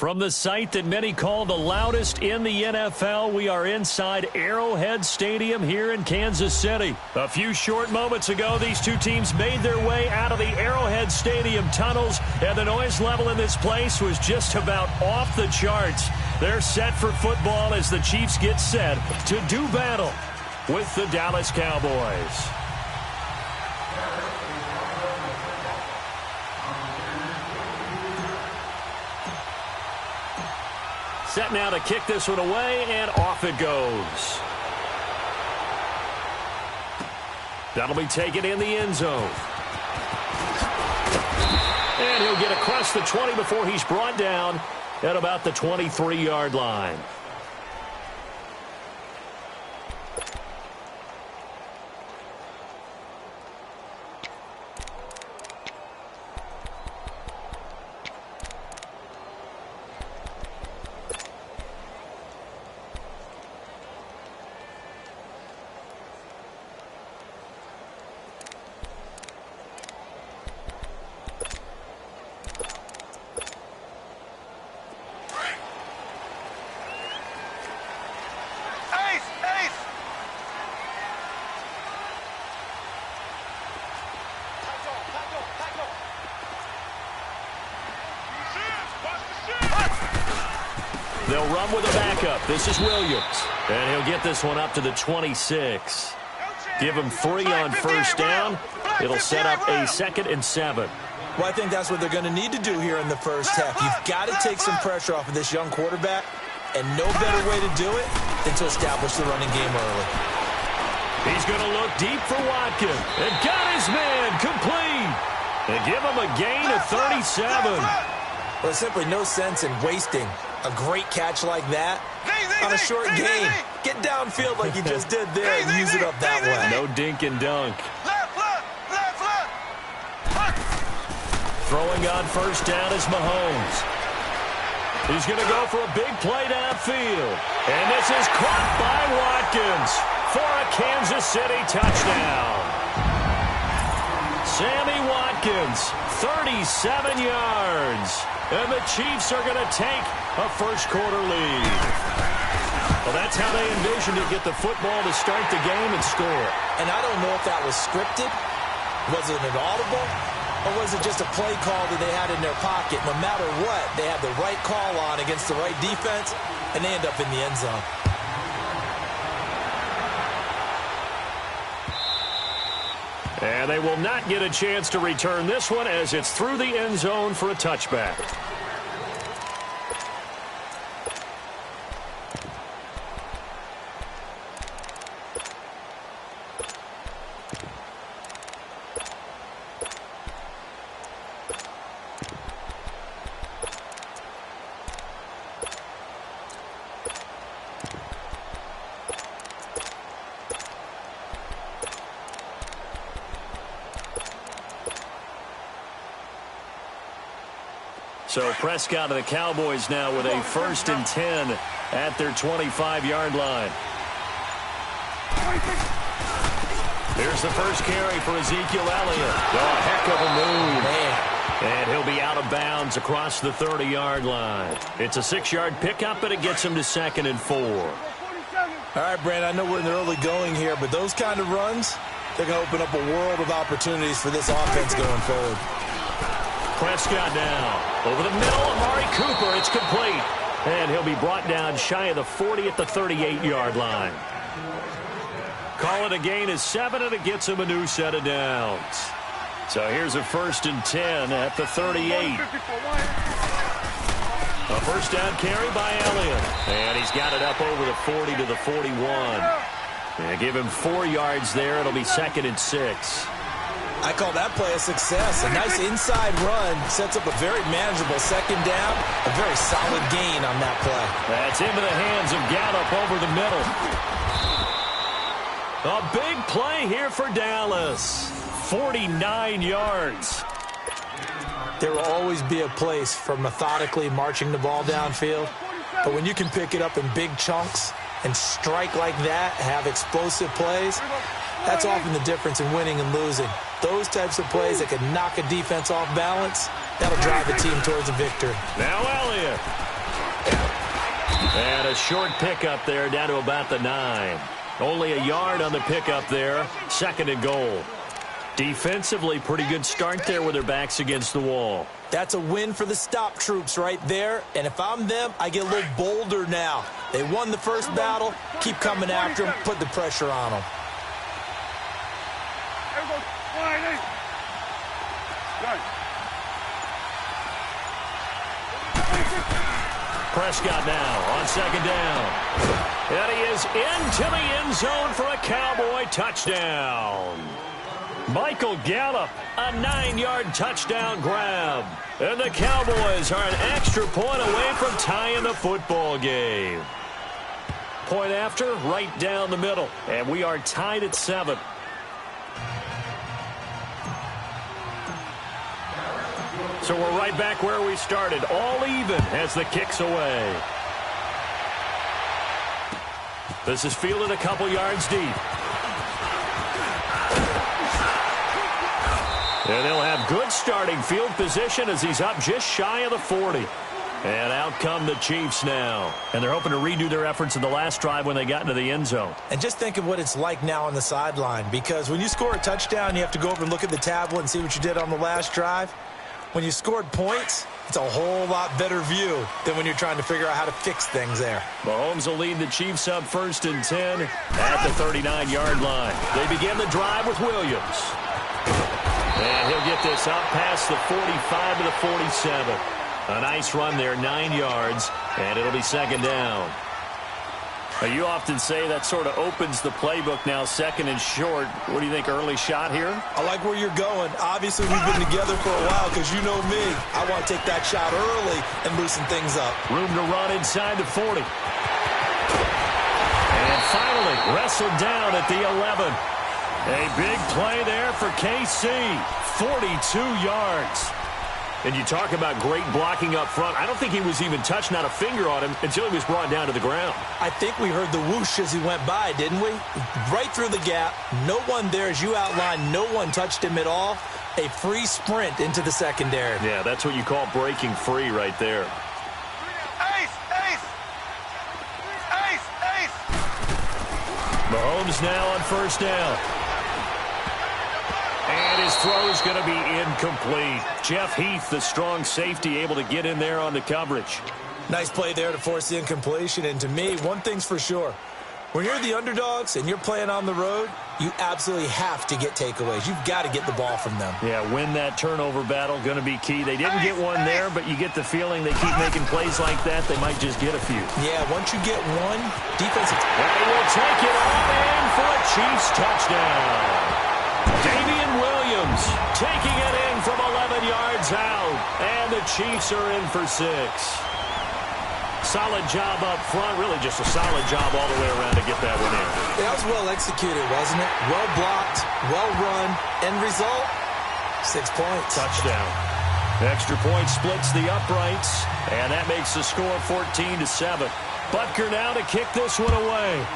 From the site that many call the loudest in the NFL, we are inside Arrowhead Stadium here in Kansas City. A few short moments ago, these two teams made their way out of the Arrowhead Stadium tunnels, and the noise level in this place was just about off the charts. They're set for football as the Chiefs get set to do battle with the Dallas Cowboys. Set now to kick this one away, and off it goes. That'll be taken in the end zone. And he'll get across the 20 before he's brought down at about the 23-yard line. They'll run with a backup. This is Williams. And he'll get this one up to the 26. Give him 3 on first down. It'll set up a 2nd and 7. Well, I think that's what they're going to need to do here in the first half. You've got to take some pressure off of this young quarterback, and no better way to do it than to establish the running game early. He's going to look deep for Watkins. And got his man complete. And give him a gain of 37. Well, there's simply no sense in wasting a great catch like that on a short gain. Get downfield like you just did there and use it up that way. No dink and dunk. Throwing on first down is Mahomes. He's going to go for a big play downfield. And this is caught by Watkins for a Kansas City touchdown. Sammy Watkins, 37 yards. And the Chiefs are going to take a first-quarter lead. Well, that's how they envisioned to get the football to start the game and score. And I don't know if that was scripted. Was it an audible? Or was it just a play call that they had in their pocket? No matter what, they had the right call on against the right defense, and they end up in the end zone. And they will not get a chance to return this one as it's through the end zone for a touchback. So Prescott of the Cowboys now with a 1st and 10 at their 25-yard line. Here's the first carry for Ezekiel Elliott. Oh, heck of a move. Man. And he'll be out of bounds across the 30-yard line. It's a 6-yard pickup, and it gets him to 2nd and 4. All right, Brand, I know we're in the early going here, but those kind of runs, they're going to open up a world of opportunities for this offense going forward. Prescott now. Over the middle, Amari Cooper. It's complete. And he'll be brought down shy of the 40 at the 38-yard line. Call it a gain of 7, and it gets him a new set of downs. So here's a 1st and 10 at the 38. A first down carry by Elliott. And he's got it up over the 40 to the 41. And give him 4 yards there. It'll be 2nd and 6. I call that play a success. A nice inside run sets up a very manageable 2nd down. A very solid gain on that play. That's into the hands of Gallup over the middle. A big play here for Dallas. 49 yards. There will always be a place for methodically marching the ball downfield. But when you can pick it up in big chunks and strike like that, have explosive plays, that's often the difference in winning and losing. Those types of plays that can knock a defense off balance, That'll drive the team towards a victory. Now Elliott. And a short pickup there down to about the 9. Only a yard on the pickup there. 2nd and goal. Defensively, pretty good start there with their backs against the wall. That's a win for the stop troops right there. And if I'm them, I get a little bolder now. They won the first battle. Keep coming after them. Put the pressure on them. Prescott now on 2nd down. And he is into the end zone for a Cowboy touchdown. Michael Gallup, a 9-yard touchdown grab. And the Cowboys are an extra point away from tying the football game. Point after, right down the middle. And we are tied at 7. So we're right back where we started, all even as the kick's away. This is fielded a couple yards deep. And they'll have good starting field position as he's up just shy of the 40. And out come the Chiefs now. And they're hoping to redo their efforts in the last drive when they got into the end zone. And just think of what it's like now on the sideline, because when you score a touchdown, you have to go over and look at the tablet and see what you did on the last drive. When you scored points, it's a whole lot better view than when you're trying to figure out how to fix things there. Mahomes will lead the Chiefs up 1st and 10 at the 39-yard line. They begin the drive with Williams. And he'll get this up past the 45 to the 47. A nice run there, 9 yards, and it'll be 2nd down. You often say that sort of opens the playbook now, 2nd and short. What do you think, early shot here? I like where you're going. Obviously, we've been together for a while because you know me. I want to take that shot early and loosen things up. Room to run inside the 40. And finally, wrestled down at the 11. A big play there for KC. 42 yards. And you talk about great blocking up front. I don't think he was even touched, not a finger on him, until he was brought down to the ground. I think we heard the whoosh as he went by, didn't we? Right through the gap. No one there, as you outlined, no one touched him at all. A free sprint into the secondary. Yeah, that's what you call breaking free right there. Ace! Ace! Ace! Ace! Mahomes now on 1st down. And his throw is going to be incomplete. Jeff Heath, the strong safety, able to get in there on the coverage. Nice play there to force the incompletion. And to me, one thing's for sure. When you're the underdogs and you're playing on the road, you absolutely have to get takeaways. You've got to get the ball from them. Yeah, win that turnover battle, going to be key. They didn't get one there, but you get the feeling they keep making plays like that, they might just get a few. Yeah, once you get one, defensive... They will take it on in for a Chiefs touchdown. Damian Williams taking it in from 11 yards out. And the Chiefs are in for 6. Solid job up front. Really just a solid job all the way around to get that one in. That was well executed, wasn't it? Well blocked, well run. End result, 6 points. Touchdown. Extra point splits the uprights. And that makes the score 14-7. Butker now to kick this one away.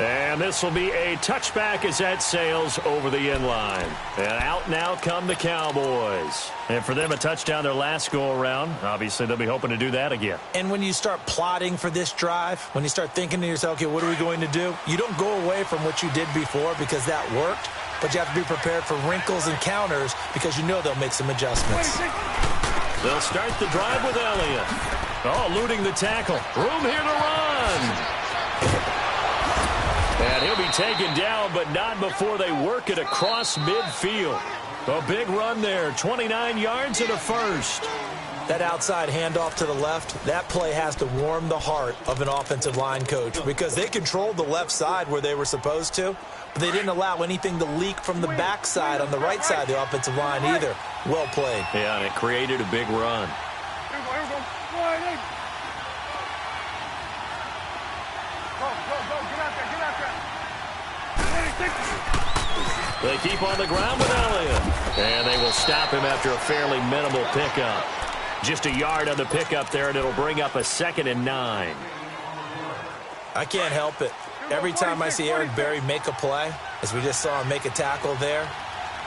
And this will be a touchback as that sails over the end line. And out now come the Cowboys. And for them, a touchdown their last go-around. Obviously, they'll be hoping to do that again. And when you start plotting for this drive, when you start thinking to yourself, okay, what are we going to do? You don't go away from what you did before because that worked. But you have to be prepared for wrinkles and counters because you know they'll make some adjustments. They'll start the drive with Elliott. Oh, eluding the tackle. Room here to run. And he'll be taken down, but not before they work it across midfield. A big run there, 29 yards and a first. That outside handoff to the left, that play has to warm the heart of an offensive line coach because they controlled the left side where they were supposed to, but they didn't allow anything to leak from the backside on the right side of the offensive line either. Well played. Yeah, and it created a big run. They keep on the ground with Elliott. And they will stop him after a fairly minimal pickup. Just a yard on the pickup there, and it'll bring up a 2nd and 9. I can't help it. Every time I see Eric Berry make a play, as we just saw him make a tackle there.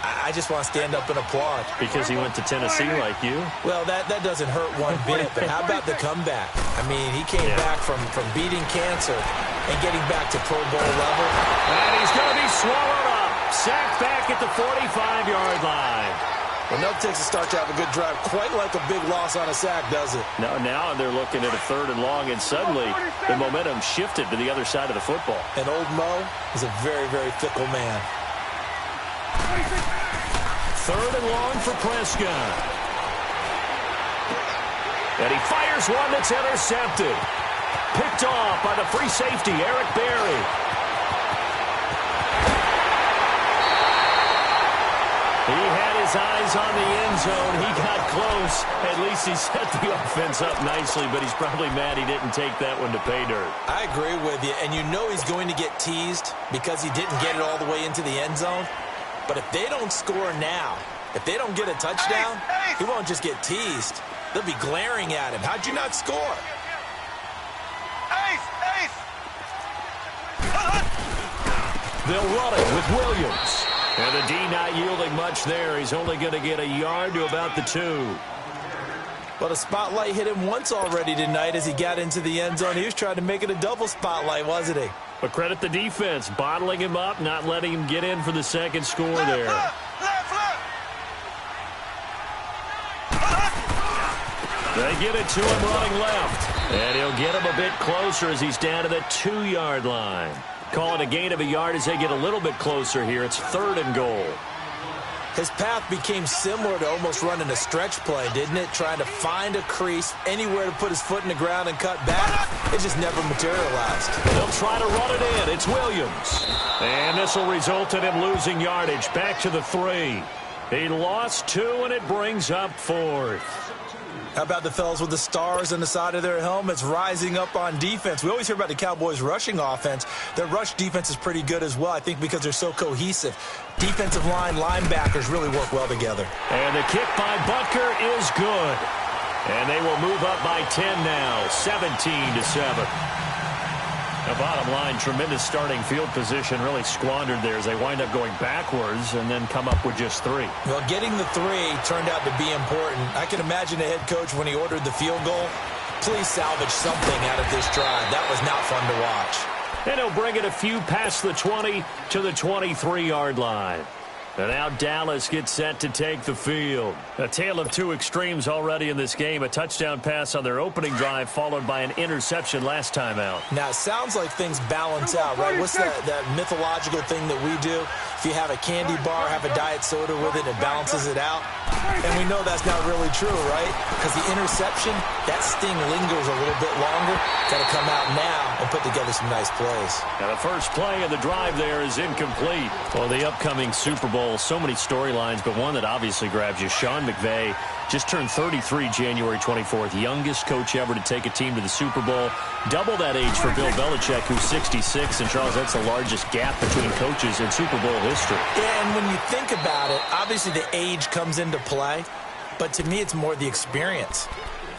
I just want to stand up and applaud. Because he went to Tennessee like you? Well, that doesn't hurt one bit, but how about the comeback? I mean, he came back from beating cancer and getting back to Pro Bowl level. And he's going to be swallowed up. Sacked back at the 45-yard line. Well, no takes a start to have a good drive. Quite like a big loss on a sack, does it? No, now they're looking at a 3rd and long, and suddenly the momentum shifted to the other side of the football. And old Mo is a very, very fickle man. 3rd and long for Prescott. And he fires one that's intercepted. Picked off by the free safety, Eric Berry. He had his eyes on the end zone. He got close. At least he set the offense up nicely, but he's probably mad he didn't take that one to pay dirt. I agree with you, and you know he's going to get teased because he didn't get it all the way into the end zone. But if they don't score now, if they don't get a touchdown, he won't just get teased. They'll be glaring at him. How'd you not score? They'll run it with Williams. And the D not yielding much there. He's only going to get a yard to about the 2. Well, the spotlight hit him once already tonight as he got into the end zone. He was trying to make it a double spotlight, wasn't he? But credit the defense, bottling him up, not letting him get in for the second score there. They get it to him running left. And he'll get him a bit closer as he's down to the 2-yard line. Call it a gain of a yard as they get a little bit closer here. It's 3rd and goal. His path became similar to almost running a stretch play, didn't it? Trying to find a crease, anywhere to put his foot in the ground and cut back. It just never materialized. They'll try to run it in. It's Williams. And this will result in him losing yardage. Back to the 3. He lost 2, and it brings up 4th. How about the fellas with the stars on the side of their helmets rising up on defense? We always hear about the Cowboys' rushing offense. Their rush defense is pretty good as well, I think, because they're so cohesive. Defensive line, linebackers really work well together. And the kick by Butker is good. And they will move up by 10 now, 17-7. The bottom line, tremendous starting field position, really squandered there as they wind up going backwards and then come up with just 3. Well, getting the 3 turned out to be important. I can imagine a head coach when he ordered the field goal. Please salvage something out of this drive. That was not fun to watch. And he'll bring it a few past the 20 to the 23-yard line. And now Dallas gets set to take the field. A tale of 2 extremes already in this game. A touchdown pass on their opening drive followed by an interception last time out. Now, it sounds like things balance out, right? What's that mythological thing that we do? If you have a candy bar, have a diet soda with it, it balances it out. And we know that's not really true, right? Because the interception, that sting lingers a little bit longer. Got to come out now and put together some nice plays. Now the first play of the drive there is incomplete. Well, the upcoming Super Bowl, so many storylines, but one that obviously grabs you. Sean McVay just turned 33 January 24th. Youngest coach ever to take a team to the Super Bowl. Double that age for Bill Belichick, who's 66. And, Charles, that's the largest gap between coaches in Super Bowl history. Yeah, and when you think about it, obviously the age comes into play. But to me, it's more the experience.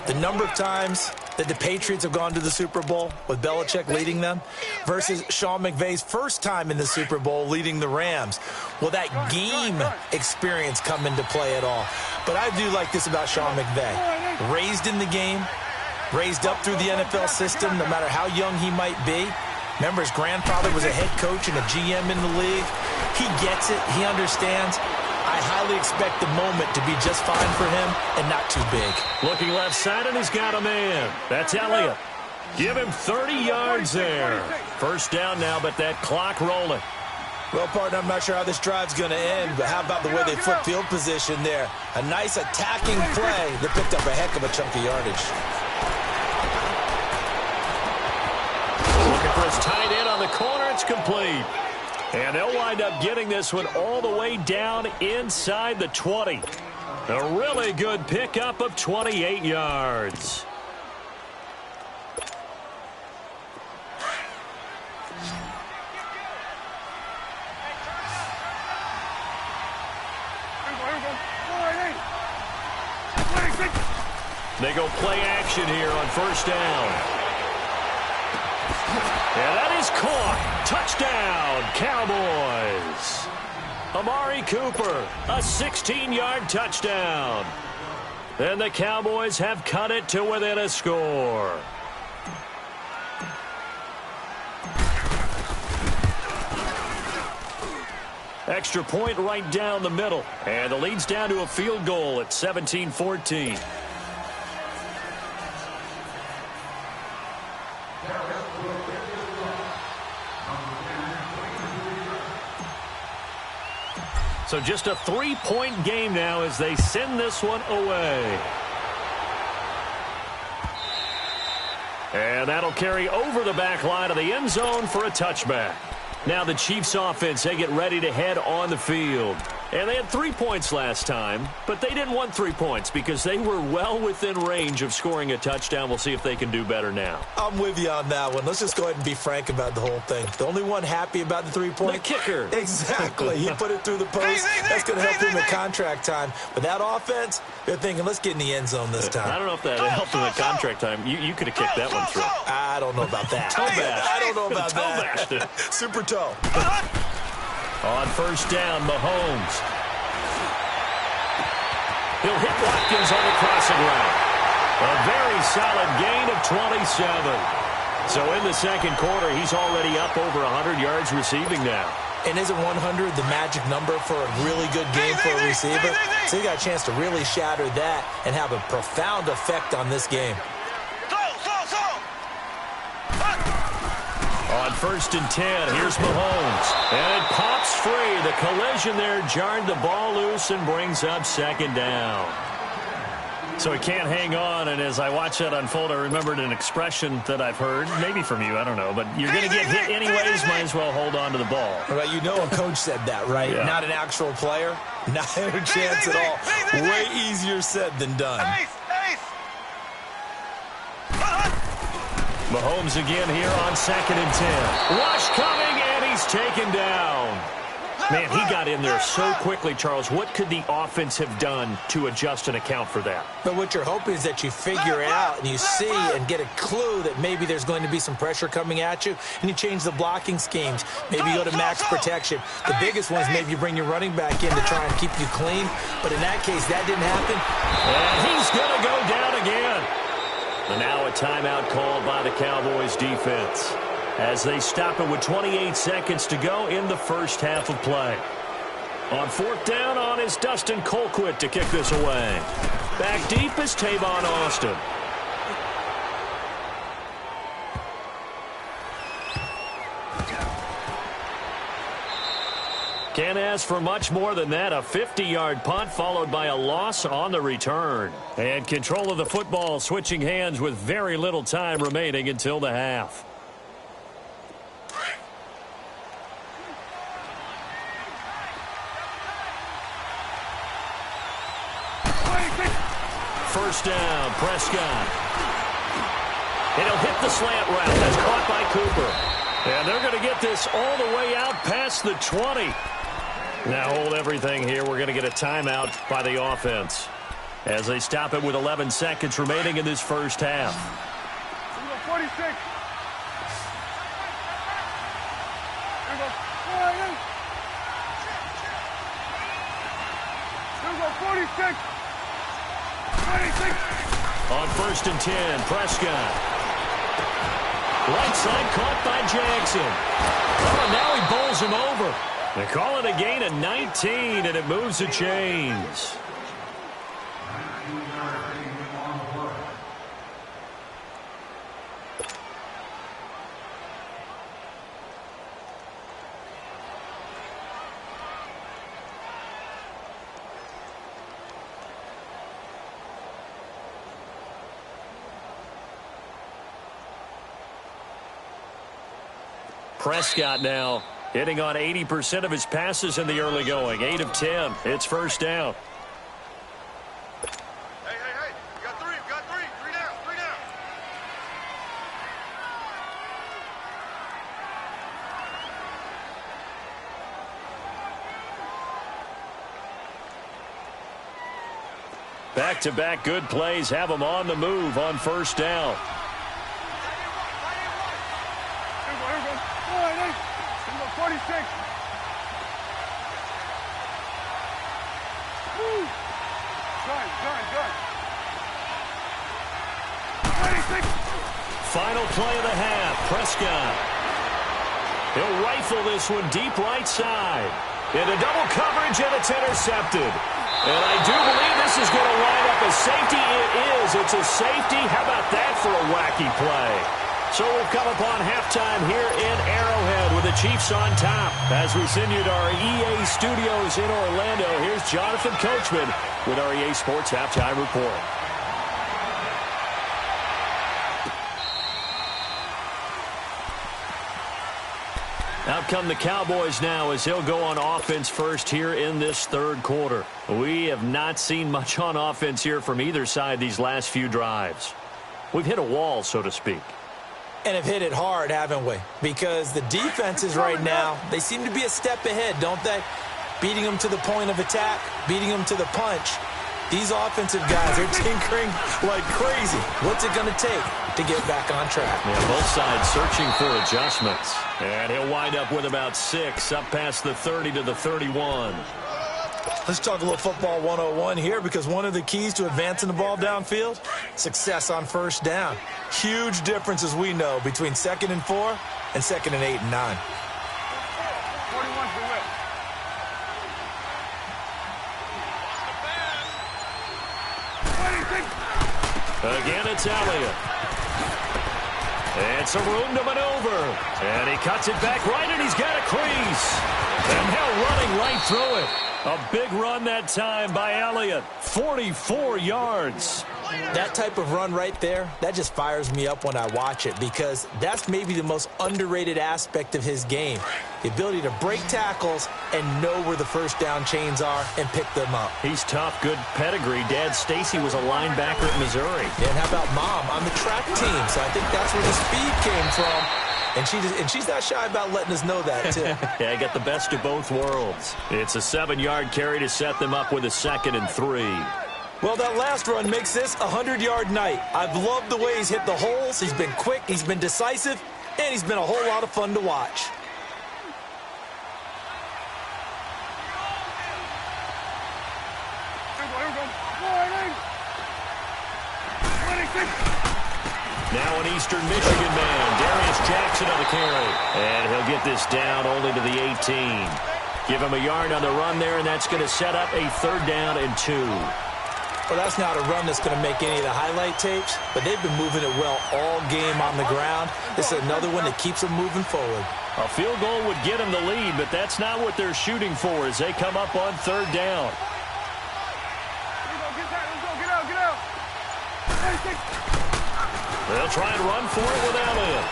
The number of times that the Patriots have gone to the Super Bowl with Belichick leading them versus Sean McVay's first time in the Super Bowl leading the Rams. Will that game experience come into play at all? But I do like this about Sean McVay. Raised in the game, raised up through the NFL system, no matter how young he might be. Remember, his grandfather was a head coach and a GM in the league. He gets it. He understands. I highly expect the moment to be just fine for him and not too big. Looking left side, and he's got a man. That's Elliott. Give him 30 yards there. First down now, but that clock rolling. Well, partner, I'm not sure how this drive's going to end, but how about the way they flip field position there? A nice attacking play that picked up a heck of a chunk of yardage. Looking for his tight end on the corner. It's complete. And they'll wind up getting this one all the way down inside the 20. A really good pickup of 28 yards. They go play action here on first down. And that is caught. Touchdown, Cowboys. Amari Cooper, a 16-yard touchdown. And the Cowboys have cut it to within a score. Extra point right down the middle. And the lead's down to a field goal at 17-14. So just a 3-point game now as they send this one away. And that'll carry over the back line of the end zone for a touchback. Now the Chiefs offense, they get ready to head on the field. And they had 3 points last time, but they didn't want 3 points because they were well within range of scoring a touchdown. We'll see if they can do better now. I'm with you on that one. Let's just go ahead and be frank about the whole thing. The only one happy about the 3-point? The kicker. Exactly. He put it through the post. That's going to help him in contract time. But that offense, they're thinking, let's get in the end zone this time. I don't know if that helped him in contract time. You could have kicked that one through. I don't know about that. Toe bash. I don't know about toe that. Bashed it. Super toe. On first down, Mahomes. He'll hit Watkins on the crossing route. A very solid gain of 27. So in the second quarter, he's already up over 100 yards receiving now. And isn't 100 the magic number for a really good game for a receiver? So he got a chance to really shatter that and have a profound effect on this game. On first and 10, here's Mahomes. And it pops free. The collision there jarred the ball loose and brings up second down. So he can't hang on, and as I watch that unfold, I remembered an expression that I've heard, maybe from you, I don't know, but you're going to get hit anyways, might as well hold on to the ball. Right, you know a coach said that, right? Yeah. Not an actual player. Not a chance at all. Way easier said than done. Mahomes again here on second and 10. Rush coming, and he's taken down. Man, he got in there so quickly, Charles. What could the offense have done to adjust and account for that? But what you're hoping is that you figure out and you see and get a clue that maybe there's going to be some pressure coming at you, and you change the blocking schemes. Maybe you go to max protection. The biggest one is maybe you bring your running back in to try and keep you clean. But in that case, that didn't happen. And he's going to go down again. And now a timeout called by the Cowboys defense as they stop it with 28 seconds to go in the first half of play. On fourth down on is Dustin Colquitt to kick this away. Back deep is Tavon Austin. Can't ask for much more than that. A 50-yard punt followed by a loss on the return. And control of the football switching hands with very little time remaining until the half. First down, Prescott. And he'll hit the slant route. That's caught by Cooper. And they're going to get this all the way out past the 20. Now hold everything here. We're going to get a timeout by the offense as they stop it with 11 seconds remaining in this first half. 46. Here we go, 46. 26. On first and 10, Prescott. Right side caught by Jackson. Oh, now he bowls him over. They call it a gain of 19, and it moves the chains. Prescott now hitting on 80% of his passes in the early going. 8 of 10. It's first down. Hey, you got three, three down. Back-to-back good plays have them on the move on first down. 46. Woo. Gun. 26. Final play of the half. Prescott. He'll rifle this one deep right side. Into double coverage, and it's intercepted. And I do believe this is going to line up a safety. It is. It's a safety. How about that for a wacky play? So we've come upon halftime here in Arrowhead with the Chiefs on top. As we send you to our EA studios in Orlando, here's Jonathan Coachman with our EA Sports Halftime Report. Out come the Cowboys now as he'll go on offense first here in this third quarter. We have not seen much on offense here from either side these last few drives. We've hit a wall, so to speak. And have hit it hard, haven't we? Because the defenses right now, they seem to be a step ahead, don't they? Beating them to the point of attack, beating them to the punch. These offensive guys are tinkering like crazy. What's it going to take to get back on track? Yeah, both sides searching for adjustments. And he'll wind up with about 6, up past the 30 to the 31. Let's talk a little football 101 here, because one of the keys to advancing the ball downfield, success on first down. Huge difference, as we know, between 2nd and 4 and 2nd and 8 and 9. 41 for Will. Again, it's Elliott. It's a room to maneuver. And he cuts it back right, and he's got a crease. And now running right through it. A big run that time by Elliott. 44 yards. That type of run right there, that just fires me up when I watch it, because that's maybe the most underrated aspect of his game. The ability to break tackles and know where the first down chains are and pick them up. He's tough, good pedigree. Dad Stacy was a linebacker at Missouri. And how about Mom on the track team? So I think that's where the speed came from. And she's not shy about letting us know that, too. Yeah, got the best of both worlds. It's a 7-yard carry to set them up with a 2nd and 3. Well, that last run makes this a 100-yard night. I've loved the way he's hit the holes. He's been quick, he's been decisive, and he's been a whole lot of fun to watch. Now an Eastern Michigan man, Darius Jackson on the carry. And he'll get this down only to the 18. Give him a yard on the run there, and that's going to set up a 3rd down and 2. Well, that's not a run that's going to make any of the highlight tapes, but they've been moving it well all game on the ground. This is another one that keeps them moving forward. A field goal would get them the lead, but that's not what they're shooting for as they come up on 3rd down. Get out. They'll try and run for it with Elliott.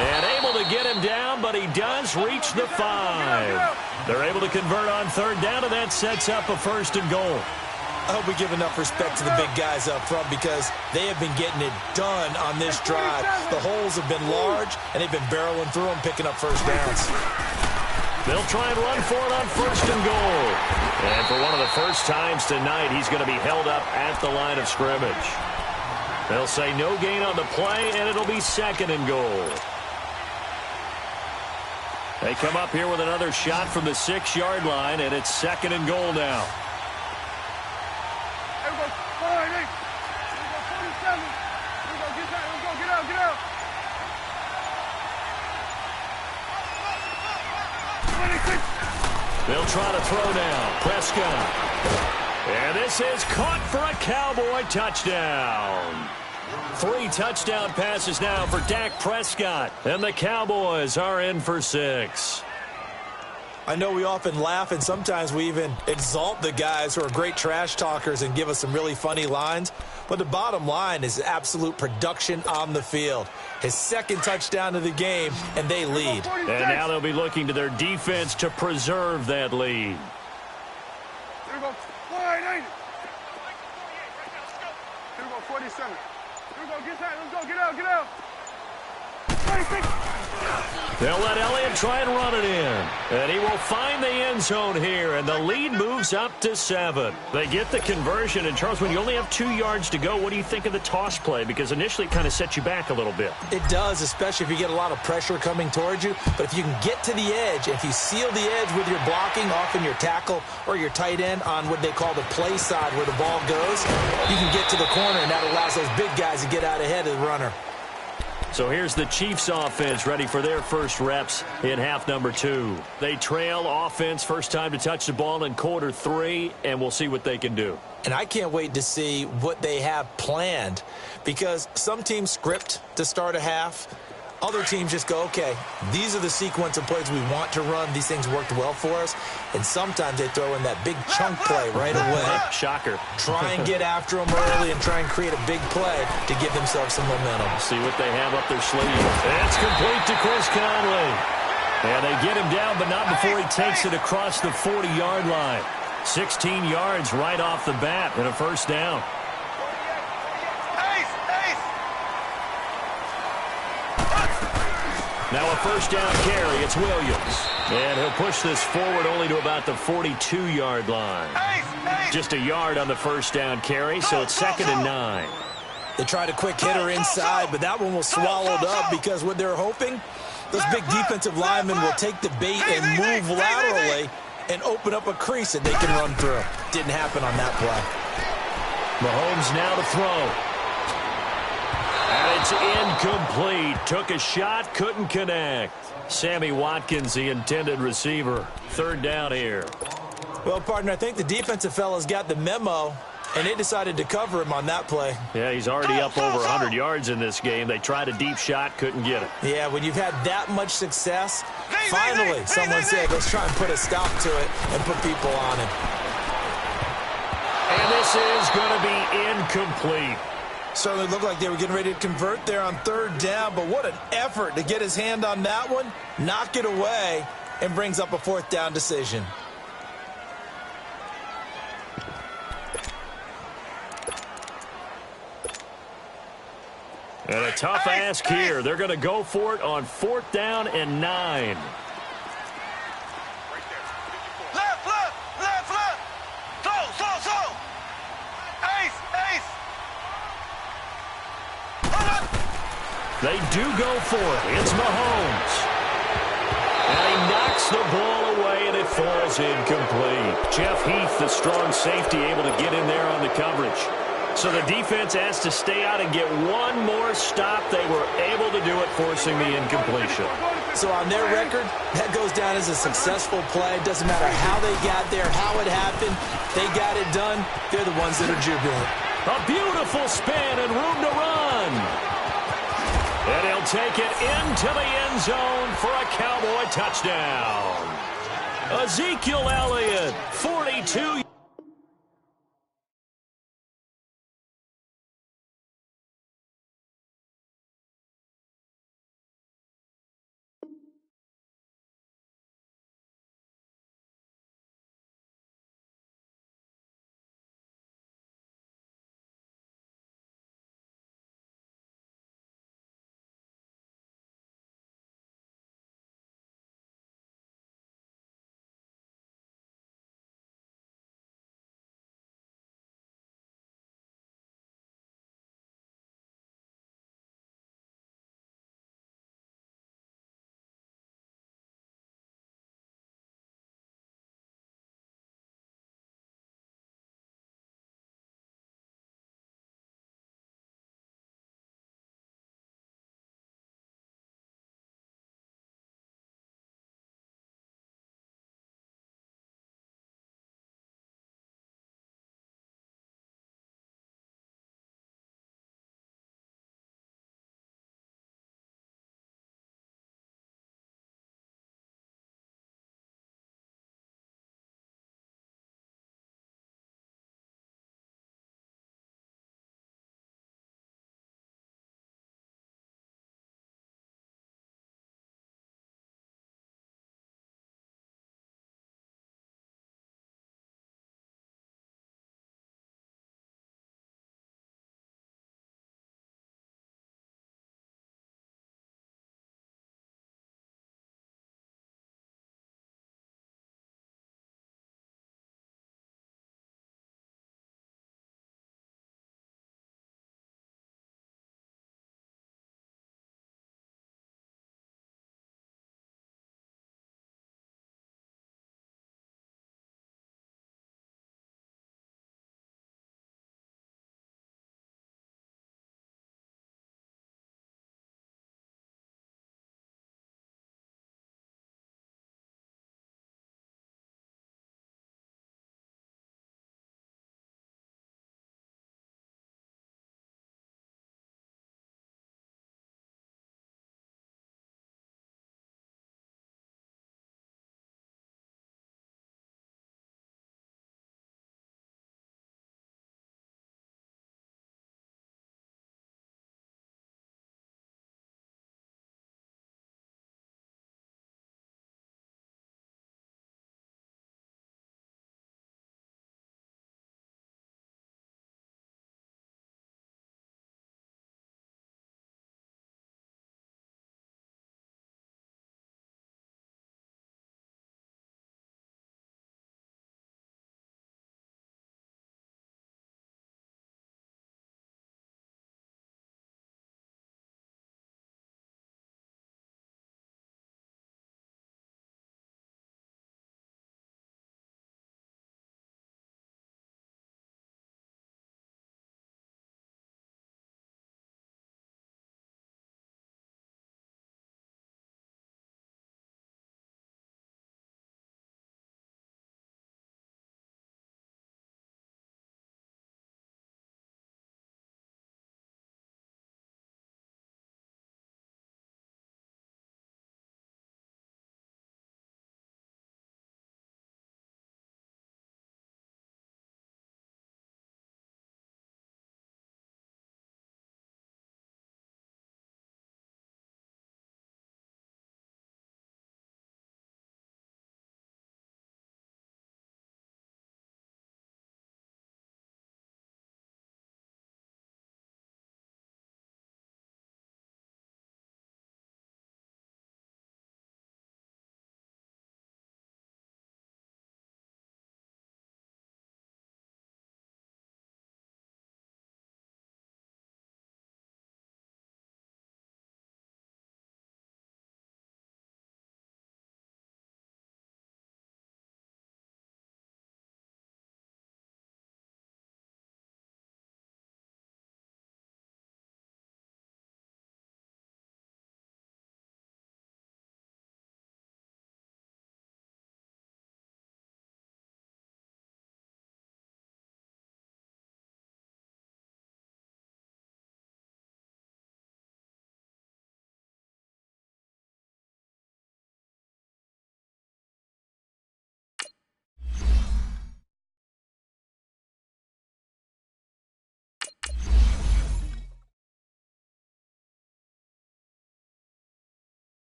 And able to get him down, but he does reach the 5. They're able to convert on 3rd down, and that sets up a 1st and goal. I hope we give enough respect to the big guys up front, because they have been getting it done on this drive. The holes have been large, and they've been barreling through them, picking up 1st downs. They'll try and run for it on 1st and goal. And for one of the first times tonight, he's going to be held up at the line of scrimmage. They'll say no gain on the play, and it'll be 2nd and goal. They come up here with another shot from the 6-yard line, and it's 2nd and goal now. Everybody, 48. 47. Get out. 26. They'll try to throw now. Prescott. And this is caught for a Cowboy touchdown. 3 touchdown passes now for Dak Prescott. And the Cowboys are in for 6. I know we often laugh, and sometimes we even exalt the guys who are great trash talkers and give us some really funny lines. But the bottom line is absolute production on the field. His 2nd touchdown of the game, and they lead. And now they'll be looking to their defense to preserve that lead. Here we go. 48. Here we go. 47. Here we go. Get out. Let's go. Get out. 26. They'll let Elliott try and run it in. And he will find the end zone here, and the lead moves up to 7. They get the conversion, and Charles, when you only have 2 yards to go, what do you think of the toss play? Because initially it kind of set you back a little bit. It does, especially if you get a lot of pressure coming towards you. But if you can get to the edge, if you seal the edge with your blocking, often your tackle or your tight end on what they call the play side where the ball goes, you can get to the corner, and that allows those big guys to get out ahead of the runner. So here's the Chiefs offense ready for their first reps in half number 2. They trail offense, first time to touch the ball in quarter 3, and we'll see what they can do. And I can't wait to see what they have planned, because some teams script to start a half. Other teams just go, okay, these are the sequence of plays we want to run. These things worked well for us. And sometimes they throw in that big chunk play right away. Shocker. Try and get after them early and try and create a big play to give themselves some momentum. See what they have up their sleeve. It's complete to Chris Conley. And they get him down, but not before he takes it across the 40-yard line. 16 yards right off the bat and a first down. Now a first down carry. It's Williams. And he'll push this forward only to about the 42-yard line. Just a yard on the first down carry, so it's 2nd and 9. They tried a quick hitter inside, but that one was swallowed up because what they're hoping, those big defensive linemen will take the bait and move laterally and open up a crease that they can run through. Didn't happen on that play. Mahomes now to throw. And it's incomplete. Took a shot, couldn't connect. Sammy Watkins, the intended receiver. 3rd down here. Well, partner, I think the defensive fellas got the memo, and they decided to cover him on that play. Yeah, he's already up over 100 yards in this game. They tried a deep shot, couldn't get it. Yeah, when you've had that much success, finally someone said, let's try and put a stop to it and put people on him. And this is going to be incomplete. Certainly looked like they were getting ready to convert there on 3rd down, but what an effort to get his hand on that one, knock it away, and brings up a 4th down decision. And a tough ask here. They're going to go for it on 4th down and 9. They do go for it. It's Mahomes. And he knocks the ball away, and it falls incomplete. Jeff Heath, the strong safety, able to get in there on the coverage. So the defense has to stay out and get one more stop. They were able to do it, forcing the incompletion. So on their record, that goes down as a successful play. It doesn't matter how they got there, how it happened. They got it done. They're the ones that are jubilant. A beautiful spin and room to run. And he'll take it into the end zone for a Cowboy touchdown. Ezekiel Elliott, 42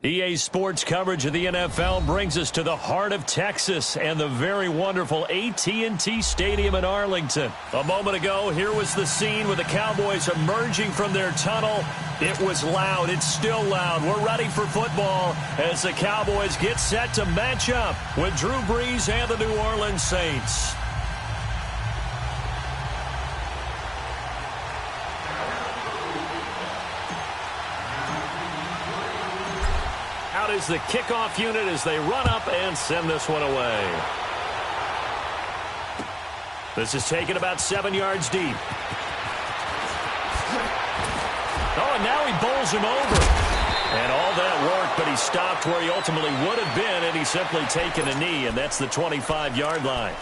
EA Sports coverage of the NFL brings us to the heart of Texas and the very wonderful AT&T Stadium in Arlington. A moment ago, here was the scene with the Cowboys emerging from their tunnel. It was loud. It's still loud. We're ready for football as the Cowboys get set to match up with Drew Brees and the New Orleans Saints. Out is the kickoff unit as they run up and send this one away. This is taken about 7 yards deep. Oh, and now he bowls him over. And all that work, but he stopped where he ultimately would have been, and he's simply taken a knee, and that's the 25-yard line.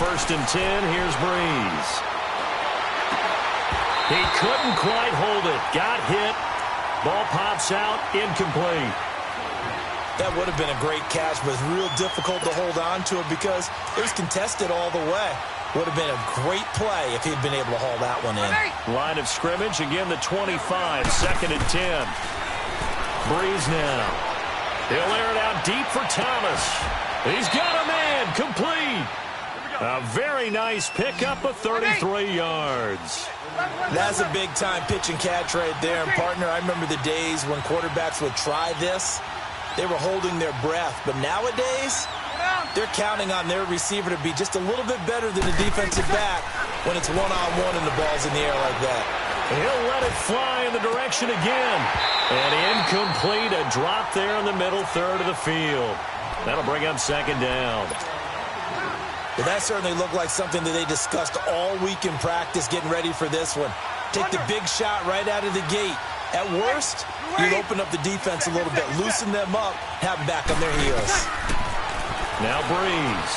First and 10, here's Brees. He couldn't quite hold it. Got hit. Ball pops out, incomplete. That would have been a great catch, but it's real difficult to hold on to it because it was contested all the way. Would have been a great play if he'd been able to haul that one in. Line of scrimmage, again the 25, second and 10. Brees now. He'll air it out deep for Thomas. He's got a man, complete. A very nice pickup of 33 yards. That's a big-time pitch and catch right there. And, partner, I remember the days when quarterbacks would try this. They were holding their breath. But nowadays, they're counting on their receiver to be just a little bit better than the defensive back when it's one-on-one and the ball's in the air like that. He'll let it fly in the direction again. And incomplete, a drop there in the middle third of the field. That'll bring up second down. But that certainly looked like something that they discussed all week in practice getting ready for this one. Take the big shot right out of the gate. At worst, you'll open up the defense a little bit, loosen them up, have them back on their heels. Now Brees.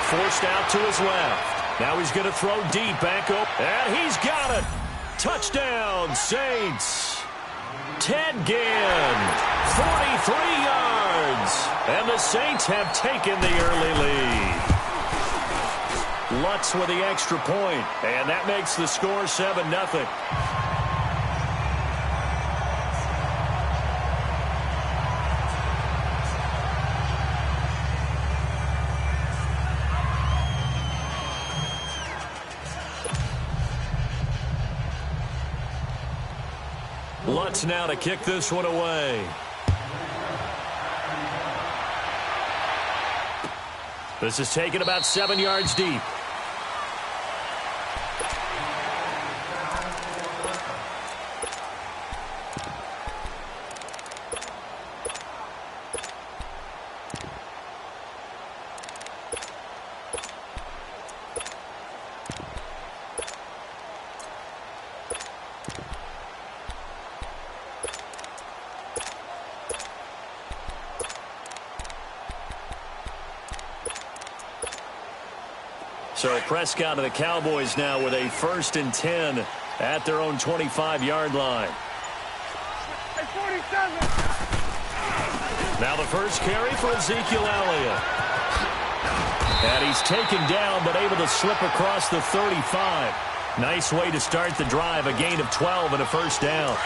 Forced out to his left. Now he's going to throw deep back up. And he's got it. Touchdown, Saints. Ted Ginn, 43 yards. And the Saints have taken the early lead. Lutz with the extra point, and that makes the score 7-0. Lutz now to kick this one away. This is taken about 7 yards deep. So Prescott of the Cowboys now with a 1st and 10 at their own 25-yard line. Now the first carry for Ezekiel Elliott. And he's taken down but able to slip across the 35. Nice way to start the drive, a gain of 12 and a first down.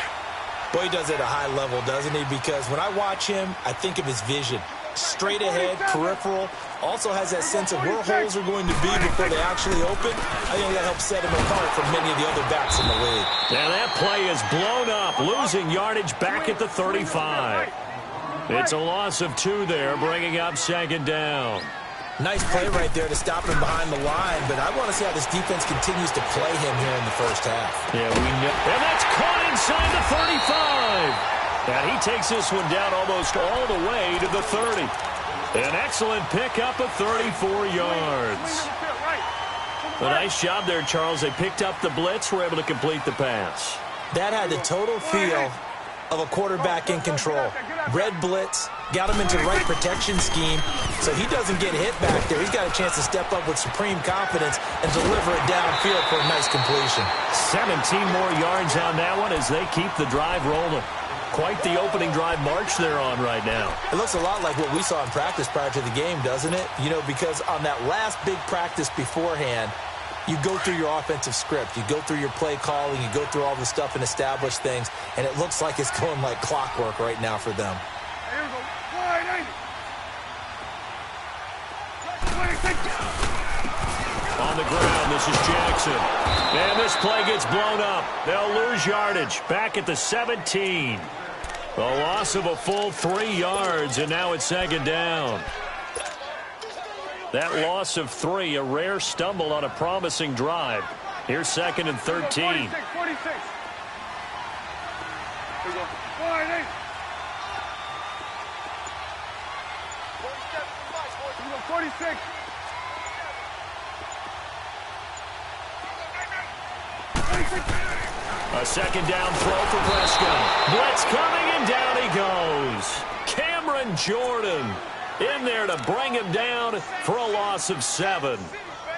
Boy, he does it at a high level, doesn't he? Because when I watch him, I think of his vision. Straight ahead, peripheral, also has that sense of where holes are going to be before they actually open. I think that helps set him apart from many of the other backs in the league. Now that play is blown up, losing yardage back at the 35. It's a loss of 2 there, bringing up second down. Nice play right there to stop him behind the line, but I want to see how this defense continues to play him here in the first half. Yeah, we know. And that's caught inside the 35. And he takes this one down almost all the way to the 30. An excellent pickup of 34 yards. A nice job there, Charles. They picked up the blitz, were able to complete the pass. That had the total feel of a quarterback in control. Red blitz, got him into the right protection scheme, so he doesn't get hit back there. He's got a chance to step up with supreme confidence and deliver it downfield for a nice completion. 17 more yards on that one as they keep the drive rolling. Quite the opening drive march they're on right now. It looks a lot like what we saw in practice prior to the game, doesn't it? You know, because on that last big practice beforehand, you go through your offensive script. You go through your play calling. You go through all the stuff and establish things. And it looks like it's going like clockwork right now for them. Here we go. Wide 80. On the ground, this is Jackson. And this play gets blown up. They'll lose yardage. Back at the 17. A loss of a full 3 yards, and now it's second down. That loss of 3, a rare stumble on a promising drive. Here's second and 13. 46. Here we go. Wide 80. 46. A second down throw for Prescott. Blitz coming, and down he goes. Cameron Jordan in there to bring him down for a loss of 7.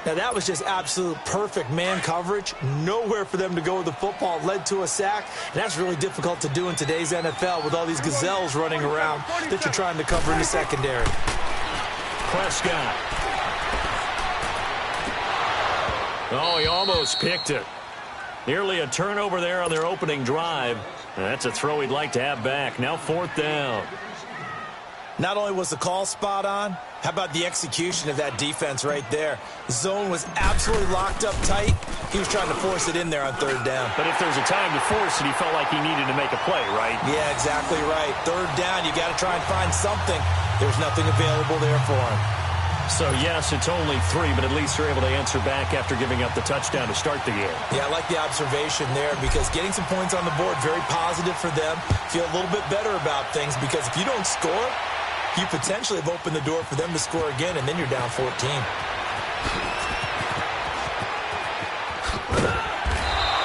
Now, that was just absolute perfect man coverage. Nowhere for them to go with the football. Led to a sack, and that's really difficult to do in today's NFL with all these gazelles running around that you're trying to cover in the secondary. Prescott. Oh, he almost picked it. Nearly a turnover there on their opening drive. That's a throw he'd like to have back. Now 4th down. Not only was the call spot on, how about the execution of that defense right there? The zone was absolutely locked up tight. He was trying to force it in there on 3rd down. But if there's a time to force it, he felt like he needed to make a play, right? Yeah, exactly right. 3rd down, you got to try and find something. There's nothing available there for him. So, yes, it's only 3, but at least they're able to answer back after giving up the touchdown to start the game. Yeah, I like the observation there because getting some points on the board, very positive for them. Feel a little bit better about things because if you don't score, you potentially have opened the door for them to score again, and then you're down 14.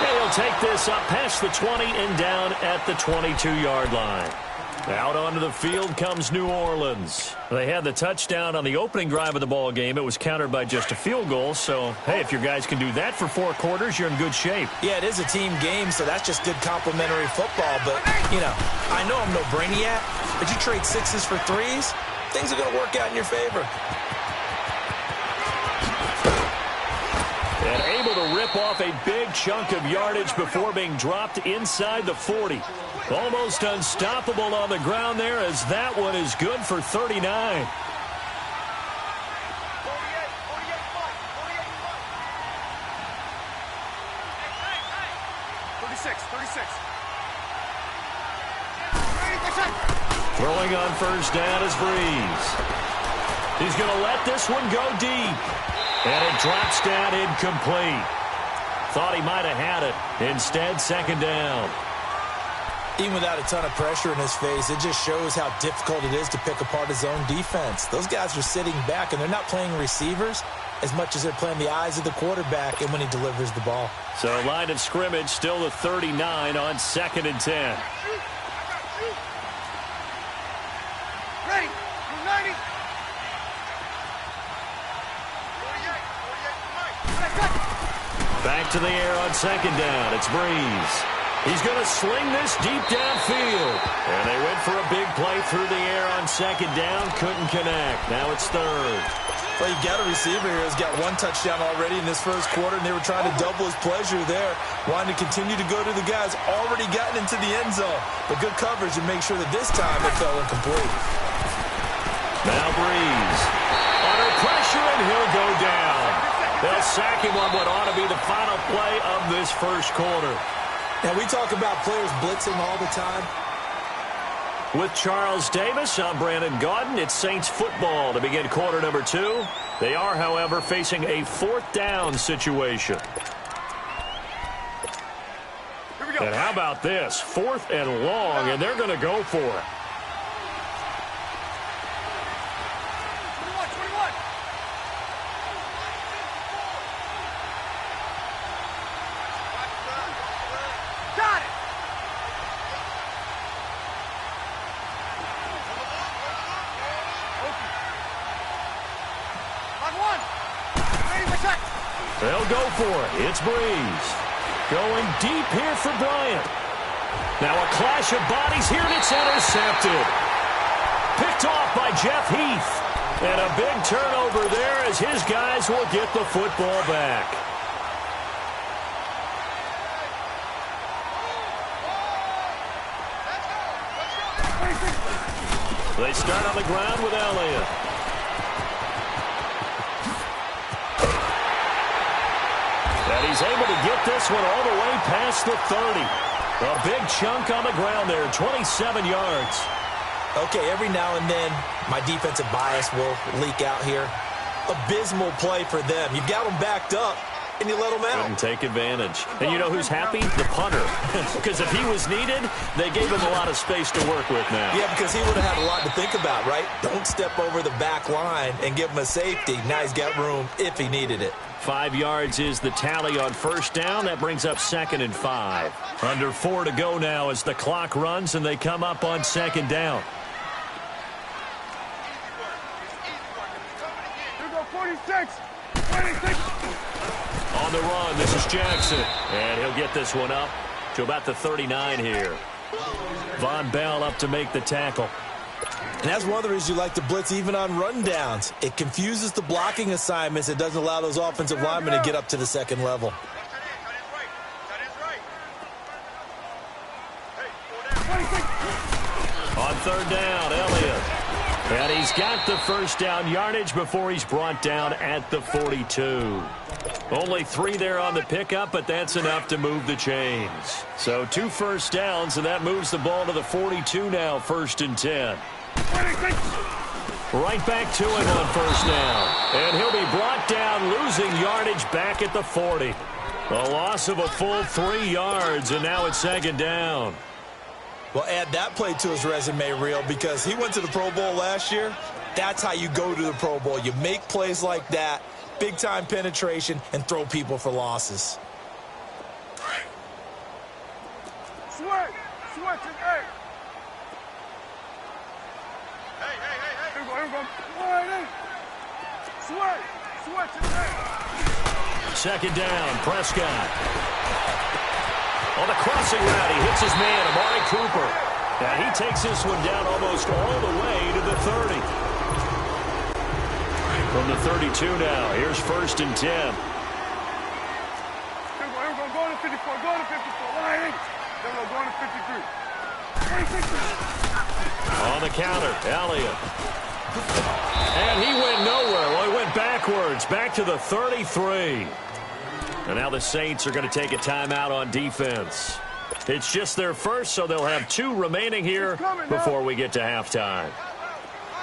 He'll take this up past the 20 and down at the 22-yard line. Out onto the field comes New Orleans. They had the touchdown on the opening drive of the ball game. It was countered by just a field goal. So, hey, if your guys can do that for 4 quarters, you're in good shape. Yeah, it is a team game, so that's just good complimentary football. But, you know, I know I'm no brainiac, but you trade 6s for 3s, things are going to work out in your favor. And able to rip off a big chunk of yardage before being dropped inside the 40. Almost unstoppable on the ground there as that one is good for 39. 36. Throwing on 1st down is Breeze. He's going to let this one go deep. And it drops down incomplete. Thought he might have had it. Instead, 2nd down. Even without a ton of pressure in his face, it just shows how difficult it is to pick apart his own defense. Those guys are sitting back, and they're not playing receivers as much as they're playing the eyes of the quarterback and when he delivers the ball. So line of scrimmage still the 39 on 2nd and 10. Ready. 90. Back to the air on 2nd down. It's Breeze. He's going to sling this deep downfield. And they went for a big play through the air on 2nd down. Couldn't connect. Now it's 3rd. Well, you got a receiver here who's got 1 touchdown already in this 1st quarter, and they were trying to double his pleasure there, wanting to continue to go to the guys already gotten into the end zone. But good coverage and make sure that this time it fell incomplete. Now Breeze. Under pressure, and he'll go down. They'll sack him on what ought to be the final play of this 1st quarter. Now, we talk about players blitzing all the time. With Charles Davis, I'm Brandon Gaudin. It's Saints football to begin quarter number 2. They are, however, facing a 4th down situation. Here we go. And how about this? 4th and long, and they're going to go for it. 21. Got it. They'll go for it. It's Breeze. Going deep here for Bryant. Now a clash of bodies here, and it's intercepted. Picked off by Jeff Heath. And a big turnover there as his guys will get the football back. They start on the ground with Elliott. And he's able to get this one all the way past the 30. A big chunk on the ground there, 27 yards. Okay, every now and then, my defensive bias will leak out here. Abysmal play for them. You've got them backed up, and you let them out. Couldn't take advantage. And you know who's happy? The punter. Because if he was needed, they gave him a lot of space to work with now. Yeah, because he would have had a lot to think about, right? Don't step over the back line and give him a safety. Now he's got room if he needed it. 5 yards is the tally on first down. That brings up 2nd and 5. Under 4 to go now as the clock runs, and they come up on 2nd down. 46, 26. On the run, this is Jackson. And he'll get this one up to about the 39 here. Von Bell up to make the tackle. And that's one of the reasons you like to blitz even on rundowns. It confuses the blocking assignments. It doesn't allow those offensive linemen to get up to the second level. On 3rd down, Elliott. And he's got the first down yardage before he's brought down at the 42. Only 3 there on the pickup, but that's enough to move the chains. So 2 first downs, and that moves the ball to the 42 now, 1st and 10. Right back to him on first down. And he'll be brought down, losing yardage back at the 40. A loss of a full 3 yards, and now it's 2nd down. Well, add that play to his resume reel because he went to the Pro Bowl last year. That's how you go to the Pro Bowl. You make plays like that, big-time penetration, and throw people for losses. Switch and hey. Here we go. Switch and hey. 2nd down, Prescott. On the crossing route, he hits his man, Amari Cooper. And he takes this one down almost all the way to the 30. From the 32 now, here's 1st and 10. Here we go. Go to 54. Go to 54. Line 8. There we go. Go to 53. 26. On the counter, Elliott. And he went nowhere. Well, he went backwards, back to the 33. And now the Saints are going to take a timeout on defense. It's just their first, so they'll have 2 remaining here before we get to halftime.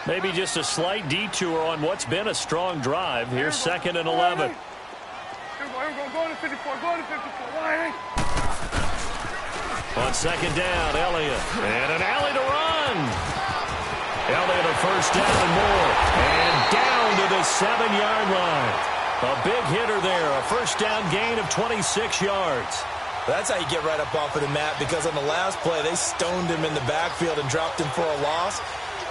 Maybe just a slight detour on what's been a strong drive. Here's 2nd and 11. Here we go. Go to 54. Go to 54. Line 8. On 2nd down, Elliott. And an alley to run. Elliott a first down and more. And down to the 7-yard line. A big hitter there, a first down gain of 26 yards. That's how you get right up off of the mat because on the last play, they stoned him in the backfield and dropped him for a loss.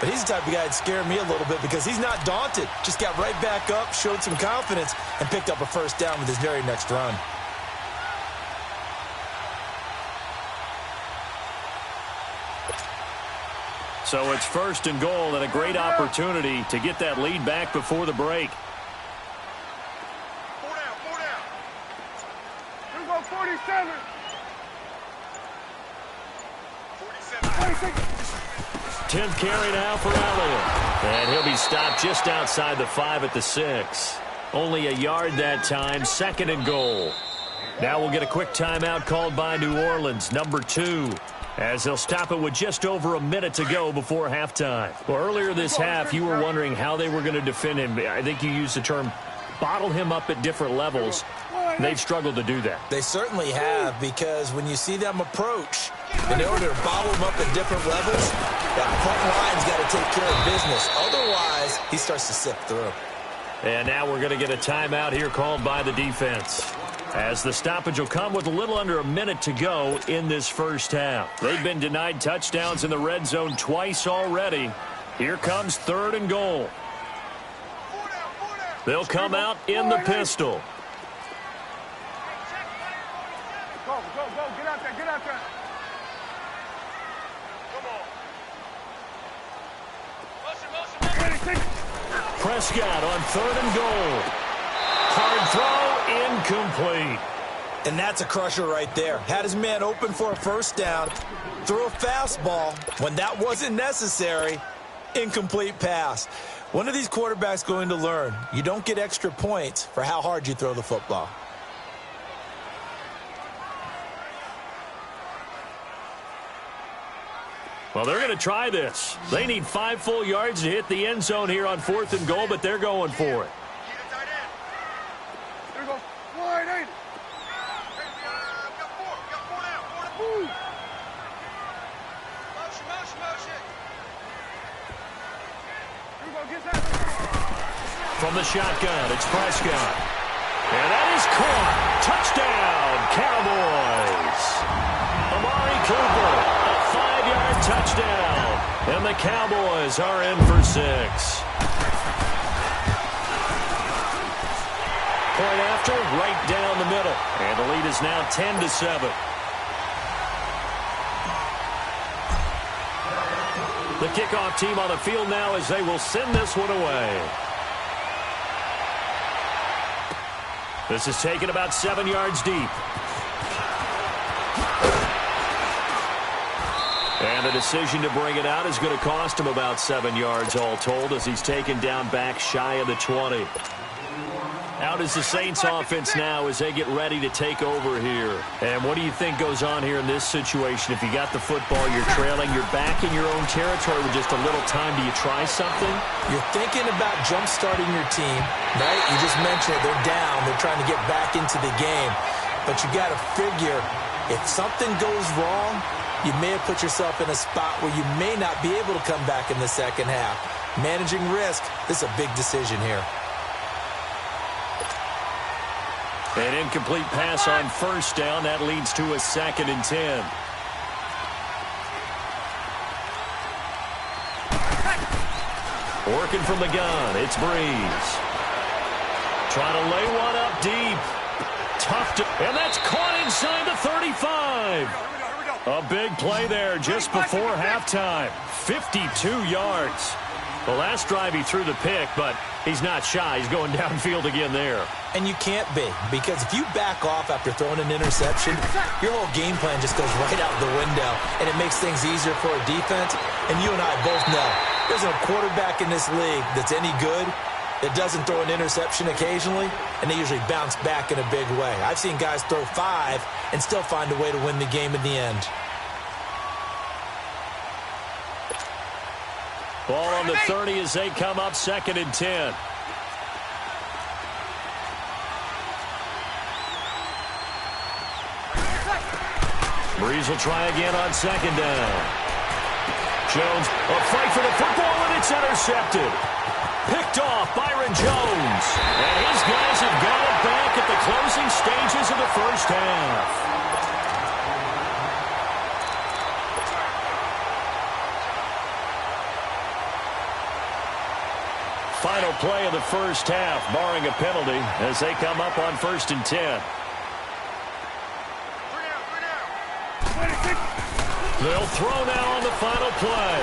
But he's the type of guy that scared me a little bit because he's not daunted. Just got right back up, showed some confidence, and picked up a first down with his very next run. So it's 1st and goal and a great opportunity to get that lead back before the break. 47. 10th carry now for Elliott. And he'll be stopped just outside the 5 at the 6. Only a yard that time, 2nd and goal. Now we'll get a quick timeout called by New Orleans, number 2, as they'll stop it with just over a minute to go before halftime. Well, earlier this half, you were wondering how they were going to defend him. I think you used the term bottle him up at different levels. They've struggled to do that. They certainly have, because when you see them approach, in order to bottle them up at different levels, that front line's got to take care of business. Otherwise, he starts to sift through. And now we're going to get a timeout here called by the defense, as the stoppage will come with a little under a minute to go in this first half. They've been denied touchdowns in the red zone twice already. Here comes 3rd and goal. They'll come out in the pistol. Prescott on 3rd and goal. Hard throw, incomplete. And that's a crusher right there. Had his man open for a first down, threw a fastball when that wasn't necessary. Incomplete pass. One of these quarterbacks going to learn, you don't get extra points for how hard you throw the football. Well, they're going to try this. They need 5 full yards to hit the end zone here on 4th and goal, but they're going for it. There goes wide, ain't it? From the shotgun, it's Prescott. And that is caught. Touchdown, Cowboys. Amari Cooper, a 5-yard touchdown. And the Cowboys are in for 6. Point after, right down the middle. And the lead is now 10-7. The kickoff team on the field now as they will send this one away. This is taken about 7 yards deep. And the decision to bring it out is going to cost him about 7 yards all told as he's taken down back shy of the 20. Out is the Saints offense now as they get ready to take over here. And what do you think goes on here in this situation? If you got the football, you're trailing, you're back in your own territory with just a little time. Do you try something? You're thinking about jump-starting your team, right? You just mentioned it. They're down. They're trying to get back into the game. But you got to figure if something goes wrong, you may have put yourself in a spot where you may not be able to come back in the second half. Managing risk, this is a big decision here. An incomplete pass on first down. That leads to a 2nd and 10. Working from the gun, it's Breeze. Trying to lay one up deep. Tough to, and that's caught inside the 35. A big play there just before halftime. 52 yards. The last drive he threw the pick, but he's not shy. He's going downfield again there. And you can't be, because if you back off after throwing an interception, your whole game plan just goes right out the window, and it makes things easier for a defense. And you and I both know there's a quarterback in this league that's any good that doesn't throw an interception occasionally, and they usually bounce back in a big way. I've seen guys throw 5 and still find a way to win the game in the end. Ball on the 30 as they come up 2nd and 10. Breeze will try again on 2nd down. Jones, a fight for the football, and it's intercepted. Picked off Byron Jones. And his guys have got it back at the closing stages of the first half. Final play of the first half, barring a penalty, as they come up on 1st and 10. They'll throw now on the final play.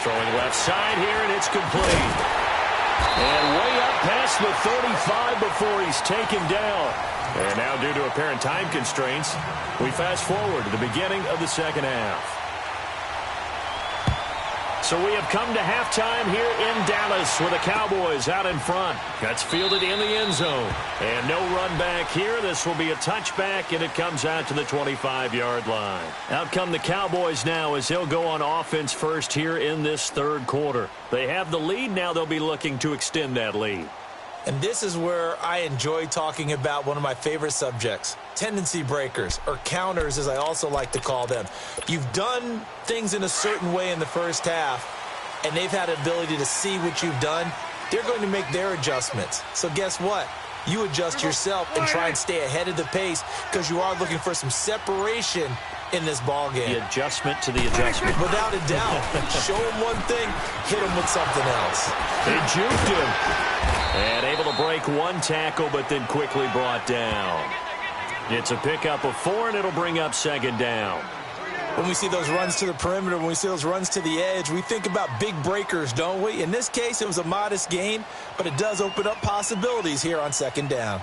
Throwing left side here, and it's complete. And way up past the 35 before he's taken down. And now, due to apparent time constraints, we fast forward to the beginning of the second half. So we have come to halftime here in Dallas with the Cowboys out in front. That's fielded in the end zone. And no run back here. This will be a touchback, and it comes out to the 25-yard line. Out come the Cowboys now as they'll go on offense first here in this third quarter. They have the lead. Now they'll be looking to extend that lead. And this is where I enjoy talking about one of my favorite subjects, tendency breakers, or counters as I also like to call them. You've done things in a certain way in the first half, and they've had an ability to see what you've done. They're going to make their adjustments. So guess what? You adjust yourself and try and stay ahead of the pace because you are looking for some separation in this ball game. The adjustment to the adjustment. Without a doubt. Show him one thing, hit him with something else. They juked him. And able to break one tackle, but then quickly brought down. It's a pickup of 4, and it'll bring up second down. When we see those runs to the perimeter, when we see those runs to the edge, we think about big breakers, don't we? In this case, it was a modest gain, but it does open up possibilities here on second down.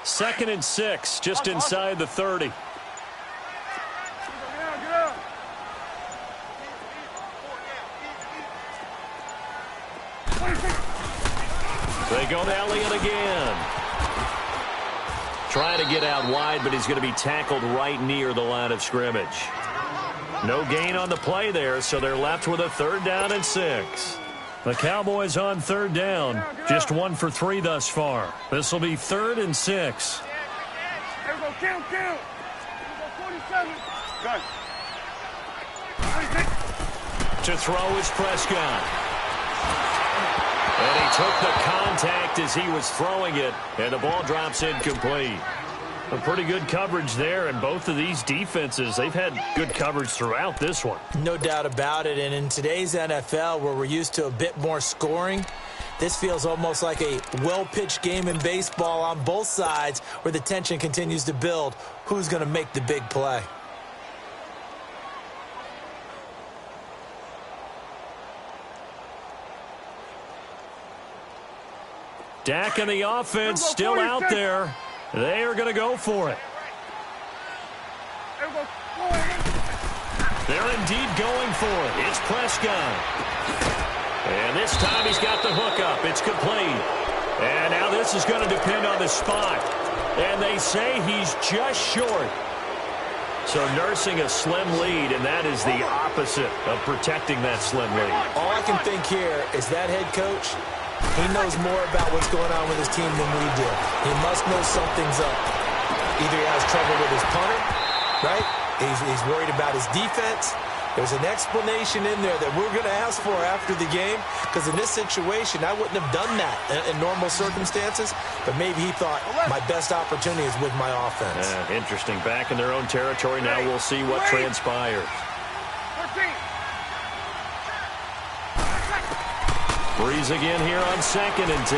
Second and 6, just inside the 30. They go to Elliott again. Trying to get out wide, but he's going to be tackled right near the line of scrimmage. No gain on the play there, so they're left with a 3rd down and 6. The Cowboys on 3rd down, just 1 for 3 thus far. This will be 3rd and 6. There we go, count. There we go, 47. Got it. To throw is Prescott. And he took the contact as he was throwing it, and the ball drops incomplete. A pretty good coverage there, and both of these defenses, they've had good coverage throughout this one. No doubt about it, and in today's NFL, where we're used to a bit more scoring, this feels almost like a well-pitched game in baseball on both sides, where the tension continues to build. Who's going to make the big play? Dak and the offense still out there. They are going to go for it. They're indeed going for it. It's Prescott. And this time he's got the hookup. It's complete. And now this is going to depend on the spot. And they say he's just short. So nursing a slim lead, and that is the opposite of protecting that slim lead. All I can think here is that head coach, he knows more about what's going on with his team than we do. He must know something's up. Either he has trouble with his punter, right? He's worried about his defense. There's an explanation in there that we're going to ask for after the game, because in this situation, I wouldn't have done that in normal circumstances, but maybe he thought my best opportunity is with my offense. Interesting. Back in their own territory now. We'll see what transpires. Breeze again here on 2nd and 10.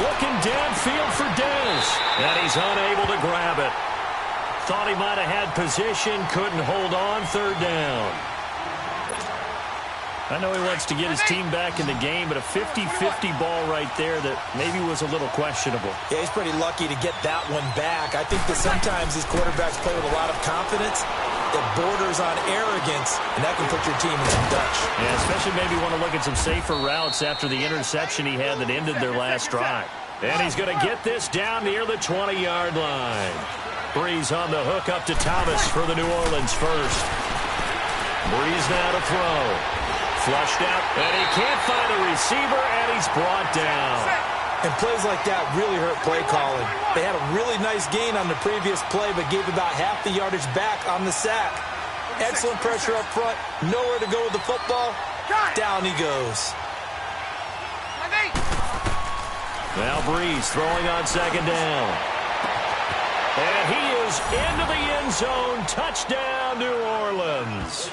Looking downfield for Dennis, and he's unable to grab it. Thought he might have had position, couldn't hold on. 3rd down. I know he wants to get his team back in the game, but a 50-50 ball right there that maybe was a little questionable. Yeah, he's pretty lucky to get that one back. I think that sometimes these quarterbacks play with a lot of confidence that borders on arrogance, and that can put your team in some Dutch. Yeah, especially maybe want to look at some safer routes after the interception he had that ended their last drive. And he's going to get this down near the 20-yard line. Breeze on the hook up to Thomas for the New Orleans first. Breeze now to throw. Flushed out, and he can't find a receiver, and he's brought down. And plays like that really hurt play calling. They had a really nice gain on the previous play, but gave about half the yardage back on the sack. Excellent pressure up front. Nowhere to go with the football. Down he goes. Now Breeze throwing on 2nd down. And he is into the end zone. Touchdown, New Orleans.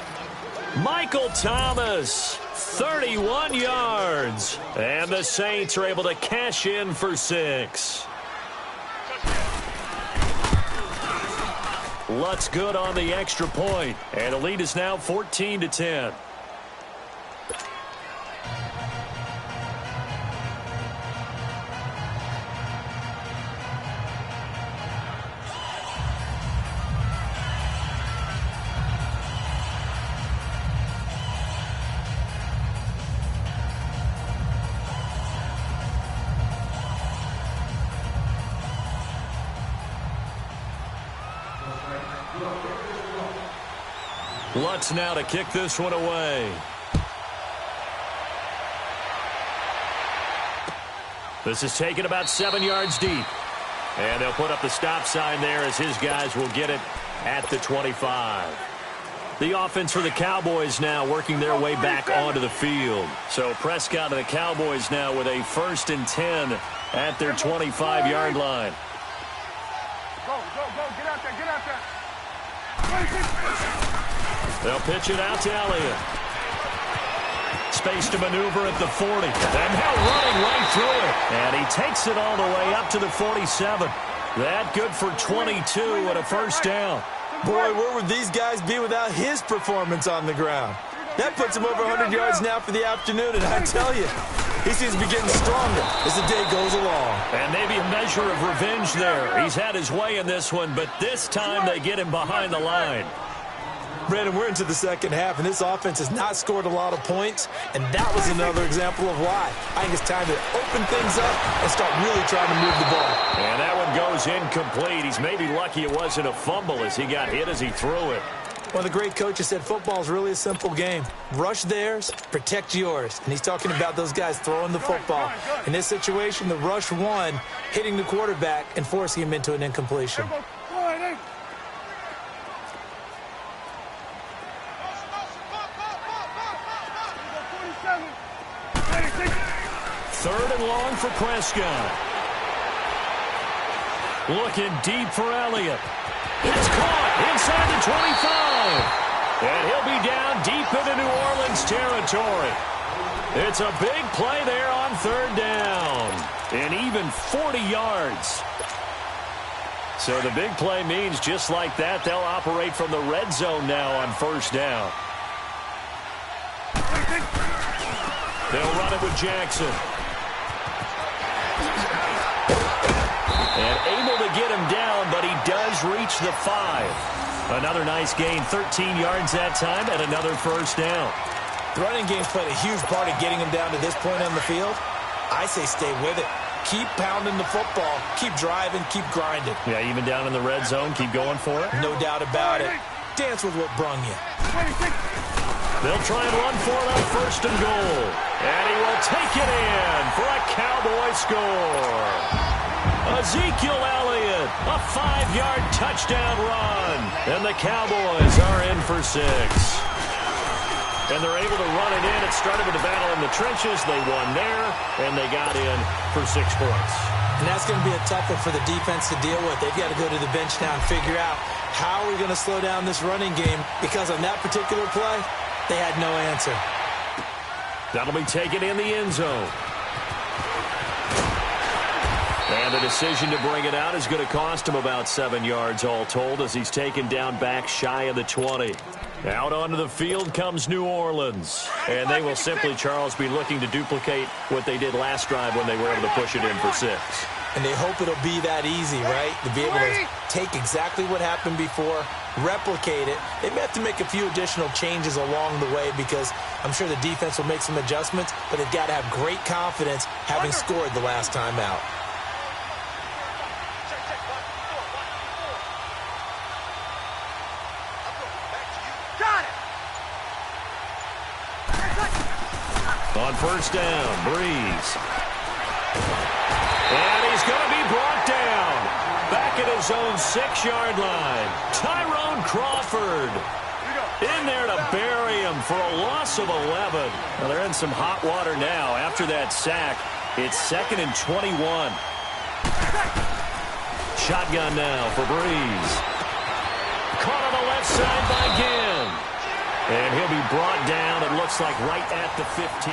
Michael Thomas, 31 yards. And the Saints are able to cash in for 6. Lutz good on the extra point. And the lead is now 14-10. Lutz now to kick this one away. This is taken about 7 yards deep. And they'll put up the stop sign there as his guys will get it at the 25. The offense for the Cowboys now working their way back onto the field. So Prescott and the Cowboys now with a 1st and 10 at their 25-yard line. Go, get out there, get out there. They'll pitch it out to Elliott. Space to maneuver at the 40. And now running right through it. And he takes it all the way up to the 47. That good for 22 and a first down. Boy, where would these guys be without his performance on the ground? That puts him over 100 yards now for the afternoon, and I tell you, he seems to be getting stronger as the day goes along. And maybe a measure of revenge there. He's had his way in this one, but this time they get him behind the line. Brandon, we're into the second half, and this offense has not scored a lot of points, and that was another example of why. I think it's time to open things up and start really trying to move the ball. And that one goes incomplete. He's maybe lucky it wasn't a fumble as he got hit as he threw it. One of the great coaches said football is really a simple game. Rush theirs, protect yours. And he's talking about those guys throwing the football. In this situation, the rush won, hitting the quarterback and forcing him into an incompletion. Third and long for Prescott. Looking deep for Elliott. It's caught inside the 25. And he'll be down deep into New Orleans territory. It's a big play there on third down. And even 40 yards. So the big play means just like that, they'll operate from the red zone now on first down. They'll run it with Jackson. And able to get him down, but he does reach the 5. Another nice gain, 13 yards that time, and another first down. The running game's played a huge part of getting him down to this point on the field. I say stay with it. Keep pounding the football. Keep driving. Keep grinding. Yeah, even down in the red zone, keep going for it. No doubt about it. Dance with what brung you. They'll try and run for it on first and goal. And he will take it in for a Cowboy score. Ezekiel Elliott, a 5-yard touchdown run. And the Cowboys are in for 6. And they're able to run it in. It started with a battle in the trenches. They won there, and they got in for 6 points. And that's going to be a tough one for the defense to deal with. They've got to go to the bench now and figure out how we're going to slow down this running game, because on that particular play, they had no answer. That'll be taken in the end zone. And the decision to bring it out is going to cost him about 7 yards all told as he's taken down back shy of the 20. Out onto the field comes New Orleans. And they will simply, Charles, be looking to duplicate what they did last drive when they were able to push it in for 6. And they hope it'll be that easy, right? To be able to take exactly what happened before, replicate it. They may have to make a few additional changes along the way because I'm sure the defense will make some adjustments, but they've got to have great confidence having scored the last time out. On first down, Breeze. And he's going to be brought down. Back at his own 6-yard line. Tyrone Crawford in there to bury him for a loss of 11. Well, they're in some hot water now. After that sack, it's 2nd and 21. Shotgun now for Breeze. Caught on the left side by Ginn. And he'll be brought down, it looks like, right at the 15.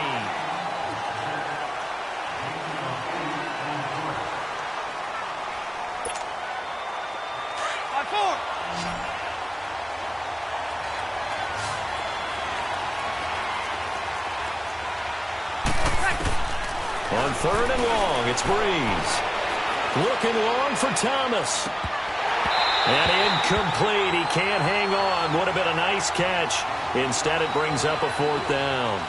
On third and long, it's Breeze. Looking long for Thomas. And incomplete. He can't hang on. Would have been a nice catch. Instead, it brings up a 4th down.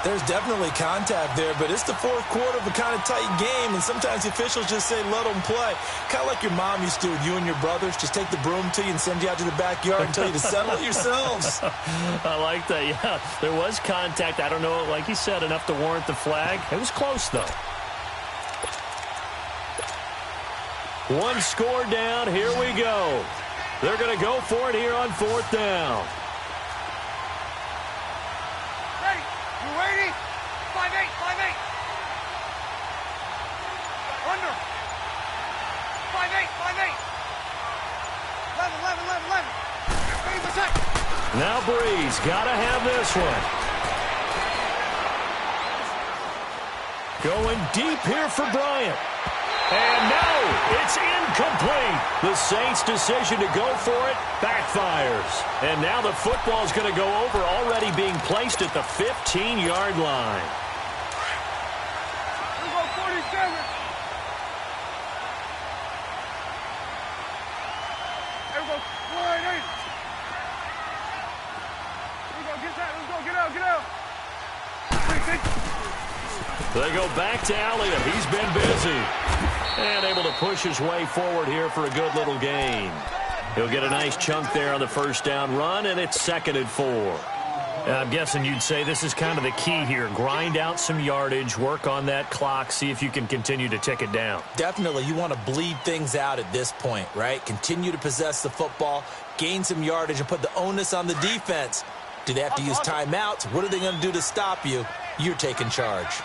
There's definitely contact there, but it's the fourth quarter of a kind of tight game, and sometimes the officials just say, let them play. Kind of like your mom used to with you and your brothers. Just take the broom to you and send you out to the backyard and tell you to settle it yourselves. I like that, yeah. There was contact. I don't know, like you said, enough to warrant the flag. It was close, though. One score down. Here we go. They're going to go for it here on 4th down. Ready? You ready? 5-8, 5-8. Under. 5-8, 5-8. 11, 11, 11, 11. Now Breeze, got to have this one. Going deep here for Bryant. And no, it's incomplete. The Saints' decision to go for it backfires. And now the football's going to go over, already being placed at the 15-yard line. Here we go, 47. Here we go, 48. Here we go, get that. Let's go, get out, get out. They go back to Elliott. He's been busy. And able to push his way forward here for a good little gain. He'll get a nice chunk there on the first down run, and it's 2nd and 4. I'm guessing you'd say this is kind of the key here. Grind out some yardage, work on that clock, see if you can continue to tick it down. Definitely, you want to bleed things out at this point, right? Continue to possess the football, gain some yardage, and put the onus on the defense. Do they have to use timeouts? What are they going to do to stop you? You're taking charge.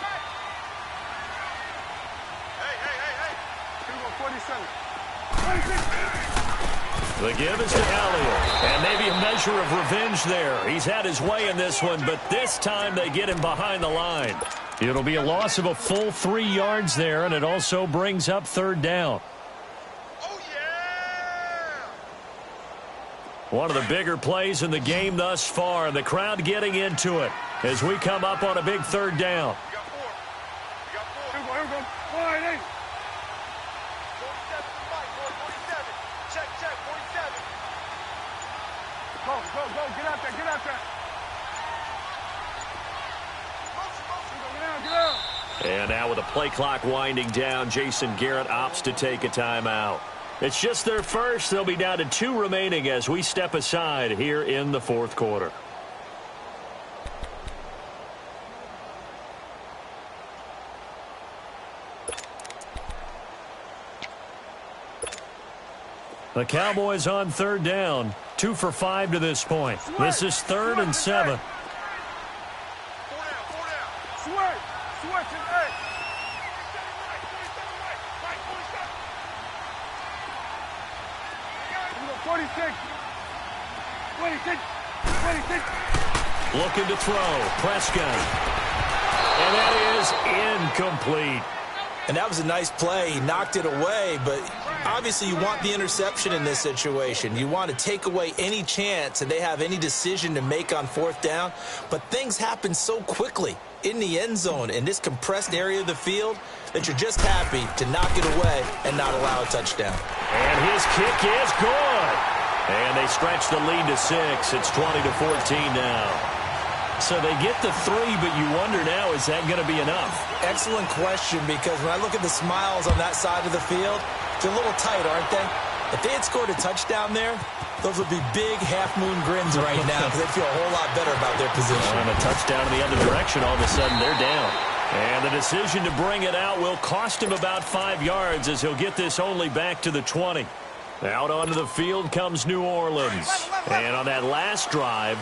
The give is to Elliott, and maybe a measure of revenge there. He's had his way in this one, but this time they get him behind the line. It'll be a loss of a full 3 yards there, and it also brings up 3rd down. Oh, yeah! One of the bigger plays in the game thus far, and the crowd getting into it as we come up on a big 3rd down. You got 4. You got 4. Here we go. 48. 47. Check, 47. Go, get out there, get out there. Get out. And now with the play clock winding down, Jason Garrett opts to take a timeout. It's just their first. They'll be down to 2 remaining as we step aside here in the 4th quarter. The Cowboys on 3rd down. 2 for 5 to this point. This is 3rd and 7. 4 down. Switch and 8. 46. 26. Looking to throw. Prescott. And that is incomplete. And that was a nice play. He knocked it away, but obviously you want the interception in this situation. You want to take away any chance that they have any decision to make on 4th down. But things happen so quickly in the end zone in this compressed area of the field that you're just happy to knock it away and not allow a touchdown. And his kick is good. And they stretch the lead to 6. It's 20-14 now. So they get the 3, but you wonder now, is that going to be enough? Excellent question, because when I look at the smiles on that side of the field, they're a little tight, aren't they? If they had scored a touchdown there, those would be big half-moon grins right now because they'd feel a whole lot better about their position. And a touchdown in the other direction, all of a sudden they're down. And the decision to bring it out will cost him about 5 yards as he'll get this only back to the 20. Out onto the field comes New Orleans. And on that last drive,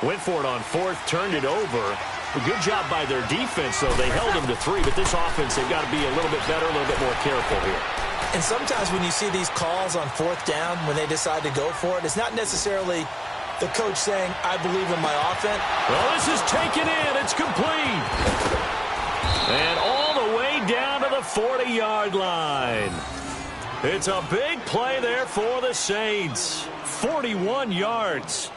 went for it on 4th, turned it over. A good job by their defense, though. They held them to 3, but this offense, they've got to be a little bit better, a little bit more careful here. And sometimes when you see these calls on 4th down, when they decide to go for it, it's not necessarily the coach saying, I believe in my offense. Well, this is taken in. It's complete. And all the way down to the 40-yard line. It's a big play there for the Saints. 41 yards.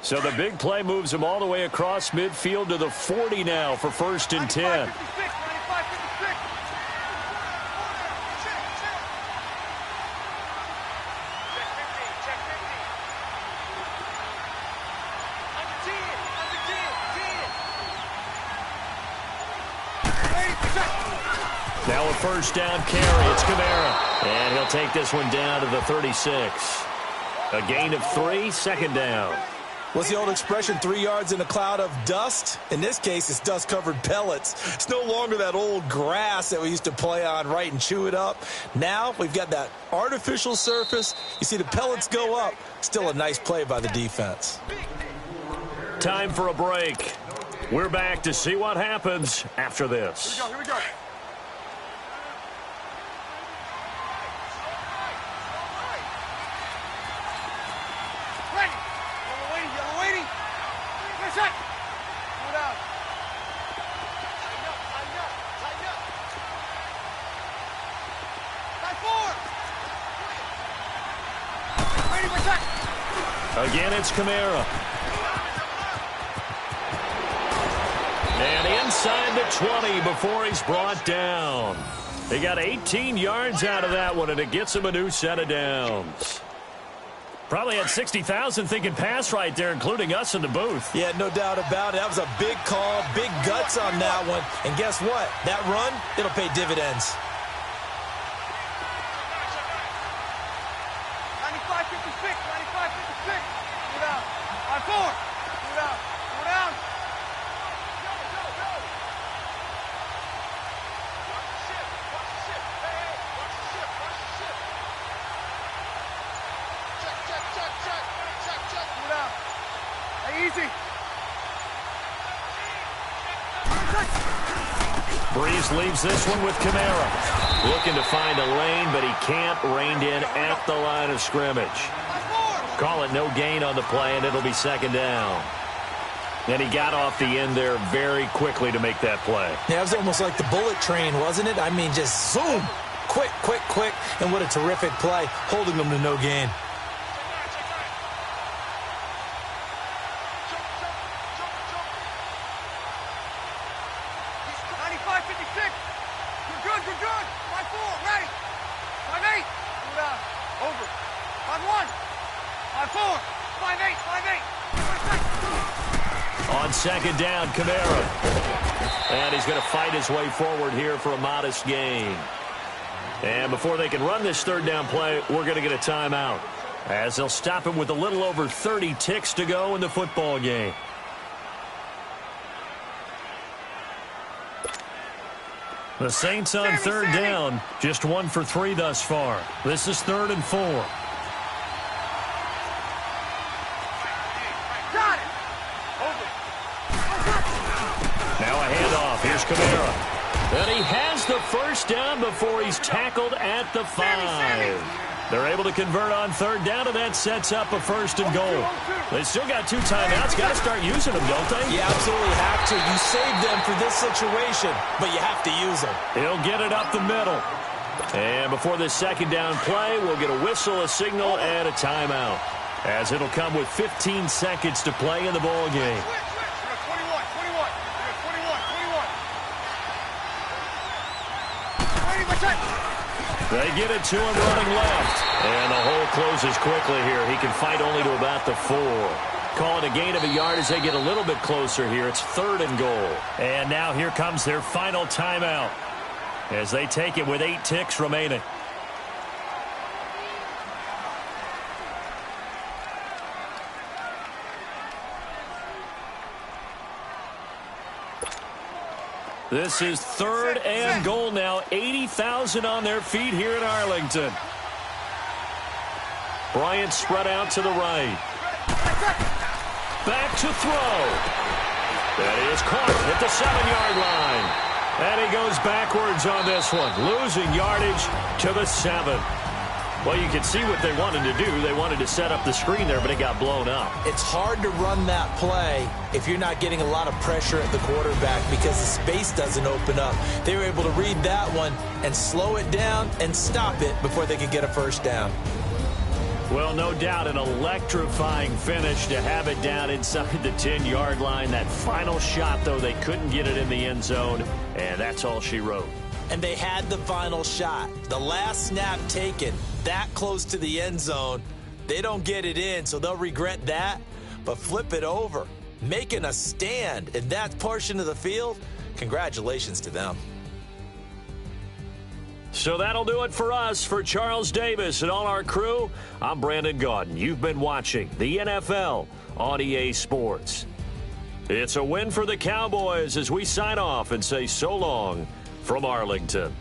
So the big play moves him all the way across midfield to the 40 now for 1st and 10. Now a 1st down carry. It's Kamara. And he'll take this one down to the 36. A gain of 3, 2nd down. What's the old expression, 3 yards in a cloud of dust? In this case, it's dust-covered pellets. It's no longer that old grass that we used to play on, right, and chew it up. Now we've got that artificial surface. You see the pellets go up. Still a nice play by the defense. Time for a break. We're back to see what happens after this. Here we go. Again, it's Kamara. And inside the 20 before he's brought down. He got 18 yards out of that one, and it gets him a new set of downs. Probably had 60,000 thinking pass right there, including us in the booth. Yeah, no doubt about it. That was a big call, big guts on that one. And guess what? That run, it'll pay dividends. 95-56, 95-56. Go down. 5-4. Go down. Go down. Easy. Breeze leaves this one with Kamara. Looking to find a lane, but he can't. Reined in at the line of scrimmage. Call it no gain on the play, and it'll be second down. And he got off the end there very quickly to make that play. Yeah, it was almost like the bullet train, wasn't it? I mean, just zoom. Quick, quick, quick. And what a terrific play, holding them to no gain. On second down, Kamara. And he's going to fight his way forward here for a modest gain. And before they can run this third down play, we're going to get a timeout, as they'll stop him with a little over 30 ticks to go in the football game. The Saints on third down, just 1 for 3 thus far. This is 3rd and 4. Now a handoff. Here's Kamara. And he has the first down before he's tackled at the 5. They're able to convert on third down, and that sets up a 1st and goal. They still got 2 timeouts. Got to start using them, don't they? You absolutely have to. You save them for this situation, but you have to use them. He'll get it up the middle. And before this second down play, we'll get a whistle, a signal, and a timeout, as it'll come with 15 seconds to play in the ball game. They get it to him running left. And the hole closes quickly here. He can fight only to about the 4. Call it a gain of a yard as they get a little bit closer here. It's 3rd and goal. And now here comes their final timeout, as they take it with 8 ticks remaining. This is 3rd and goal now. 80,000 on their feet here in Arlington. Bryant spread out to the right. Back to throw. That is caught at the 7-yard line. And he goes backwards on this one, losing yardage to the 7. Well, you can see what they wanted to do. They wanted to set up the screen there, but it got blown up. It's hard to run that play if you're not getting a lot of pressure at the quarterback because the space doesn't open up. They were able to read that one and slow it down and stop it before they could get a 1st down. Well, no doubt an electrifying finish to have it down inside the 10-yard line. That final shot, though, they couldn't get it in the end zone, and that's all she wrote. And they had the final shot. The last snap taken that close to the end zone. They don't get it in, so they'll regret that. But flip it over, making a stand in that portion of the field, congratulations to them. So that'll do it for us. For Charles Davis and all our crew, I'm Brandon Gaudin. You've been watching the NFL on EA Sports. It's a win for the Cowboys as we sign off and say so long from Arlington.